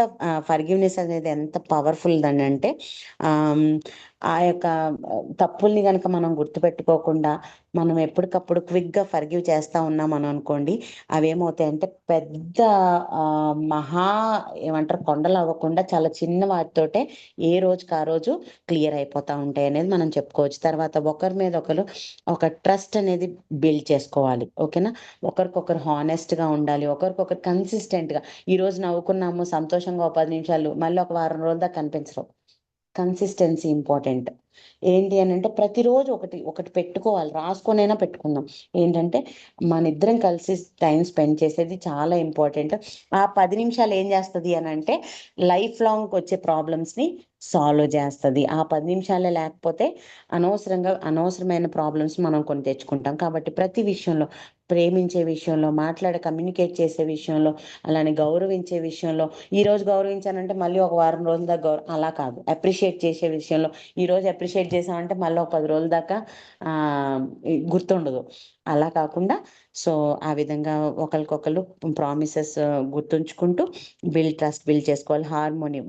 ఫర్గివ్నెస్ అనేది ఎంత పవర్ఫుల్ అని అంటే ఆ యొక్క తప్పుల్ని కనుక మనం గుర్తుపెట్టుకోకుండా మనం ఎప్పటికప్పుడు క్విక్గా ఫర్గివ్ చేస్తూ ఉన్నాం అని అనుకోండి, అవేమవుతాయంటే పెద్ద మహా ఏమంటారు కొండలు అవ్వకుండా చాలా చిన్న వాటితోటే ఏ రోజుకి ఆ రోజు క్లియర్ అయిపోతూ ఉంటాయి అనేది మనం చెప్పుకోవచ్చు. తర్వాత ఒకరి మీద ఒకరు ఒక ట్రస్ట్ అనేది బిల్డ్ చేసుకోవాలి. ఓకేనా, ఒకరికొకరు హానెస్ట్గా ఉండాలి, ఒకరికొకరు కన్సిస్టెంట్గా. ఈరోజు నవ్వుకున్నాము సంతోషంగా 10 నిమిషాలు, మళ్ళీ ఒక వారం రోజుల దాకా కనిపించరు. Consistency important. ఏంటి అని అంటే ప్రతిరోజు ఒకటి ఒకటి పెట్టుకోవాలి, రాసుకొనైనా పెట్టుకుందాం. ఏంటంటే మన ఇద్దరం కలిసి టైం స్పెండ్ చేసేది చాలా ఇంపార్టెంట్. ఆ 10 నిమిషాలు ఏం చేస్తుంది అని అంటే లైఫ్ లాంగ్ వచ్చే ప్రాబ్లమ్స్ని సాల్వ్ చేస్తుంది. ఆ 10 నిమిషాలే లేకపోతే అనవసరమైన ప్రాబ్లమ్స్ మనం కొని తెచ్చుకుంటాం. కాబట్టి ప్రతి విషయంలో, ప్రేమించే విషయంలో, కమ్యూనికేట్ చేసే విషయంలో, అలానే గౌరవించే విషయంలో, ఈరోజు గౌరవించానంటే మళ్ళీ ఒక వారం రోజుల దాకా అలా కాదు. అప్రిషియేట్ చేసే విషయంలో ఈరోజు అప్రిషియేట్ చేసామంటే మళ్ళీ ఒక 10 రోజుల దాకా గుర్తుండదు. అలా కాకుండా సో ఆ విధంగా ఒకరికొకరు ప్రామిసెస్ గుర్తుంచుకుంటూ ట్రస్ట్ బిల్డ్ చేసుకోవాలి. హార్మోని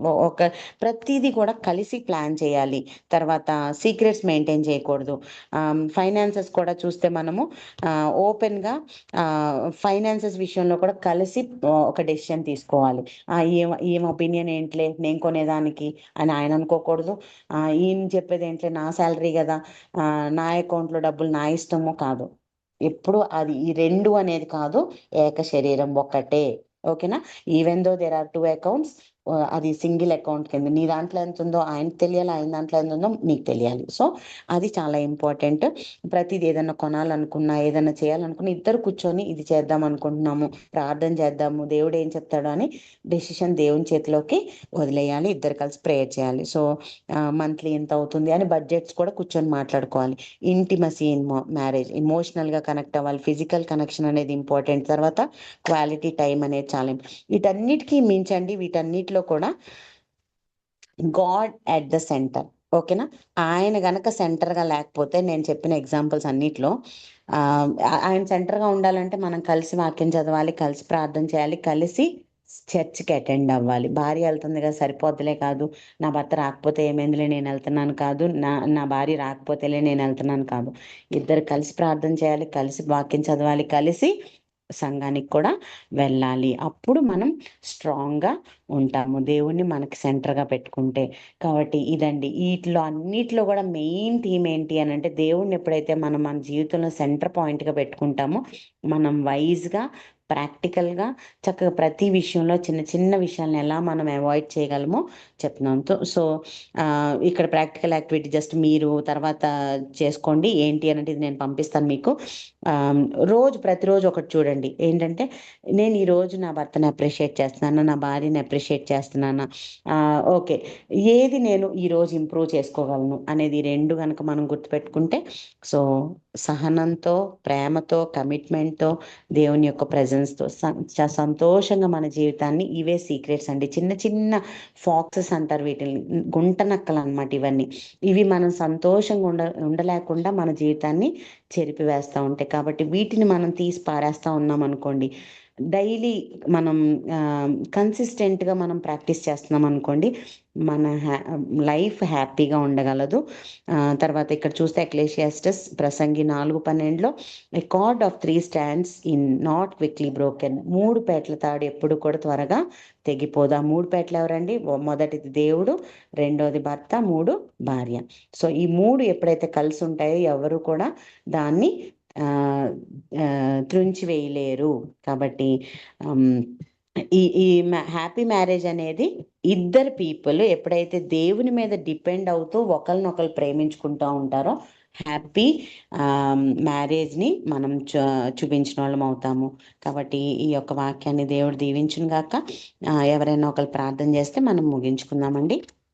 ప్రతిదీ కూడా కలిసి ప్లాన్ చేయాలి. తర్వాత సీక్రెట్స్ మెయింటైన్ చేయకూడదు. ఫైనాన్సెస్ కూడా చూస్తే మనము ఓపెన్గా ఫైనాన్సెస్ విషయంలో కూడా కలిసి ఒక డెసిషన్ తీసుకోవాలి. ఏం ఒపీనియన్ ఏంట్లే నేను కొనేదానికి అని ఆయన అనుకోకూడదు. ఈయన చెప్పేది ఏంట్లే నా శాలరీ కదా, నా అకౌంట్లో డబ్బులు నా ఇష్టమో కాదు. ఎప్పుడు అది ఈ రెండు అనేది కాదు, ఏక శరీరం ఒక్కటే. ఓకేనా, even though there are 2 accounts, అది సింగిల్ అకౌంట్ కింద. నీ దాంట్లో ఎంత ఉందో ఆయనకు తెలియాలి, ఆయన దాంట్లో ఎంత ఉందో నీకు తెలియాలి. సో అది చాలా ఇంపార్టెంట్. ప్రతిది ఏదైనా కొనాలనుకున్నా, ఏదైనా చేయాలనుకున్నా ఇద్దరు కూర్చొని ఇది చేద్దాం అనుకుంటున్నాము, ప్రార్థన చేద్దాము, దేవుడు ఏం చెప్తాడో అని డెసిషన్ దేవుని చేతిలోకి వదిలేయాలి. ఇద్దరు కలిసి ప్రేయర్ చేయాలి. సో మంత్లీ ఎంత అవుతుంది అని బడ్జెట్స్ కూడా కూర్చొని మాట్లాడుకోవాలి. ఇంటిమసీ ఇన్ మ్యారేజ్, ఇమోషనల్గా కనెక్ట్ అవ్వాలి, ఫిజికల్ కనెక్షన్ అనేది ఇంపార్టెంట్. తర్వాత క్వాలిటీ టైం అనేది చాలా వీటన్నిటికీ మించండి, వీటన్నిటిలో కూడా గాడ్ అట్ ద సెంటర్. ఓకేనా, ఆయన గనక సెంటర్గా లేకపోతే నేను చెప్పిన ఎగ్జాంపుల్స్ అన్నిట్లో ఆయన సెంటర్గా ఉండాలంటే మనం కలిసి వాక్యం చదవాలి, కలిసి ప్రార్థన చేయాలి, కలిసి చర్చ్కి అటెండ్ అవ్వాలి. భార్య వెళ్తుంది కదా సరిపోతులే కాదు, నా భర్త రాకపోతే ఏమైందిలే నేను వెళ్తున్నాను కాదు, నా భార్య రాకపోతేలే నేను వెళ్తున్నాను కాదు. ఇద్దరు కలిసి ప్రార్థన చేయాలి, కలిసి వాక్యం చదవాలి, కలిసి సంఘానికి కూడా వెళ్ళాలి. అప్పుడు మనం స్ట్రాంగ్గా ఉంటాము, దేవుణ్ణి మనకి సెంటర్గా పెట్టుకుంటే. కాబట్టి ఇదండి, వీటిలో అన్నిటిలో కూడా మెయిన్ థీమ్ ఏంటి అని అంటే దేవుణ్ణి ఎప్పుడైతే మనం మన జీవితంలో సెంటర్ పాయింట్గా పెట్టుకుంటామో మనం వైజ్గా, ప్రాక్టికల్గా, చక్కగా ప్రతి విషయంలో చిన్న చిన్న విషయాలను ఎలా మనం అవాయిడ్ చేయగలమో చెప్తున్నాం. సో ఇక్కడ ప్రాక్టికల్ యాక్టివిటీ జస్ట్ మీరు తర్వాత చేసుకోండి. ఏంటి అనేది ఇది నేను పంపిస్తాను మీకు. ప్రతిరోజు ఒకటి చూడండి. ఏంటంటే నేను ఈరోజు నా భర్తని అప్రిషియేట్ చేస్తున్నాను, నా భార్యని అప్రిషియేట్ చేస్తున్నాను, ఓకే, ఏది నేను ఈరోజు ఇంప్రూవ్ చేసుకోగలను అనేది రెండు కనుక మనం గుర్తుపెట్టుకుంటే, సో సహనంతో, ప్రేమతో, కమిట్మెంట్తో, దేవుని యొక్క ప్రెజెన్స్తో సంతోషంగా మన జీవితాన్ని, ఇవే సీక్రెట్స్ అండి. చిన్న చిన్న ఫాక్సెస్ అంటారు వీటిని, గుంట నక్కలు అనమాట ఇవన్నీ. ఇవి మనం సంతోషంగా ఉండలేకుండా మన జీవితాన్ని చెరిపివేస్తూ ఉంటాయి. కాబట్టి వీటిని మనం తీసి పారేస్తూ ఉన్నాం అనుకోండి, డైలీ మనం కన్సిస్టెంట్గా మనం ప్రాక్టీస్ చేస్తున్నాం అనుకోండి, మన లైఫ్ హ్యాపీగా ఉండగలదు. తర్వాత ఇక్కడ చూస్తే ఎక్లేషియాస్టస్ ప్రసంగి 4:12 a cord of 3 stands in not quickly broken. 3 పేట్ల తాడు ఎప్పుడు కూడా త్వరగా తెగిపోదు. ఆ 3 పేటలు ఎవరండి? మొదటిది దేవుడు, రెండోది భర్త, 3 భార్య. సో ఈ 3 ఎప్పుడైతే కలిసి ఉంటాయో ఎవరు కూడా దాన్ని త్రుంచి వేయలేరు. కాబట్టి ఈ హ్యాపీ మ్యారేజ్ అనేది ఇద్దరు పీపుల్ ఎప్పుడైతే దేవుని మీద డిపెండ్ అవుతూ ఒకరినొకరు ప్రేమించుకుంటూ ఉంటారో హ్యాపీ మ్యారేజ్ని మనం చూపించిన వాళ్ళం అవుతాము. కాబట్టి ఈ యొక్క వాక్యాన్ని దేవుడు దీవించును గాక. ఎవరైనా ఒకరు ప్రార్థన చేస్తే మనం ముగించుకుందామండి.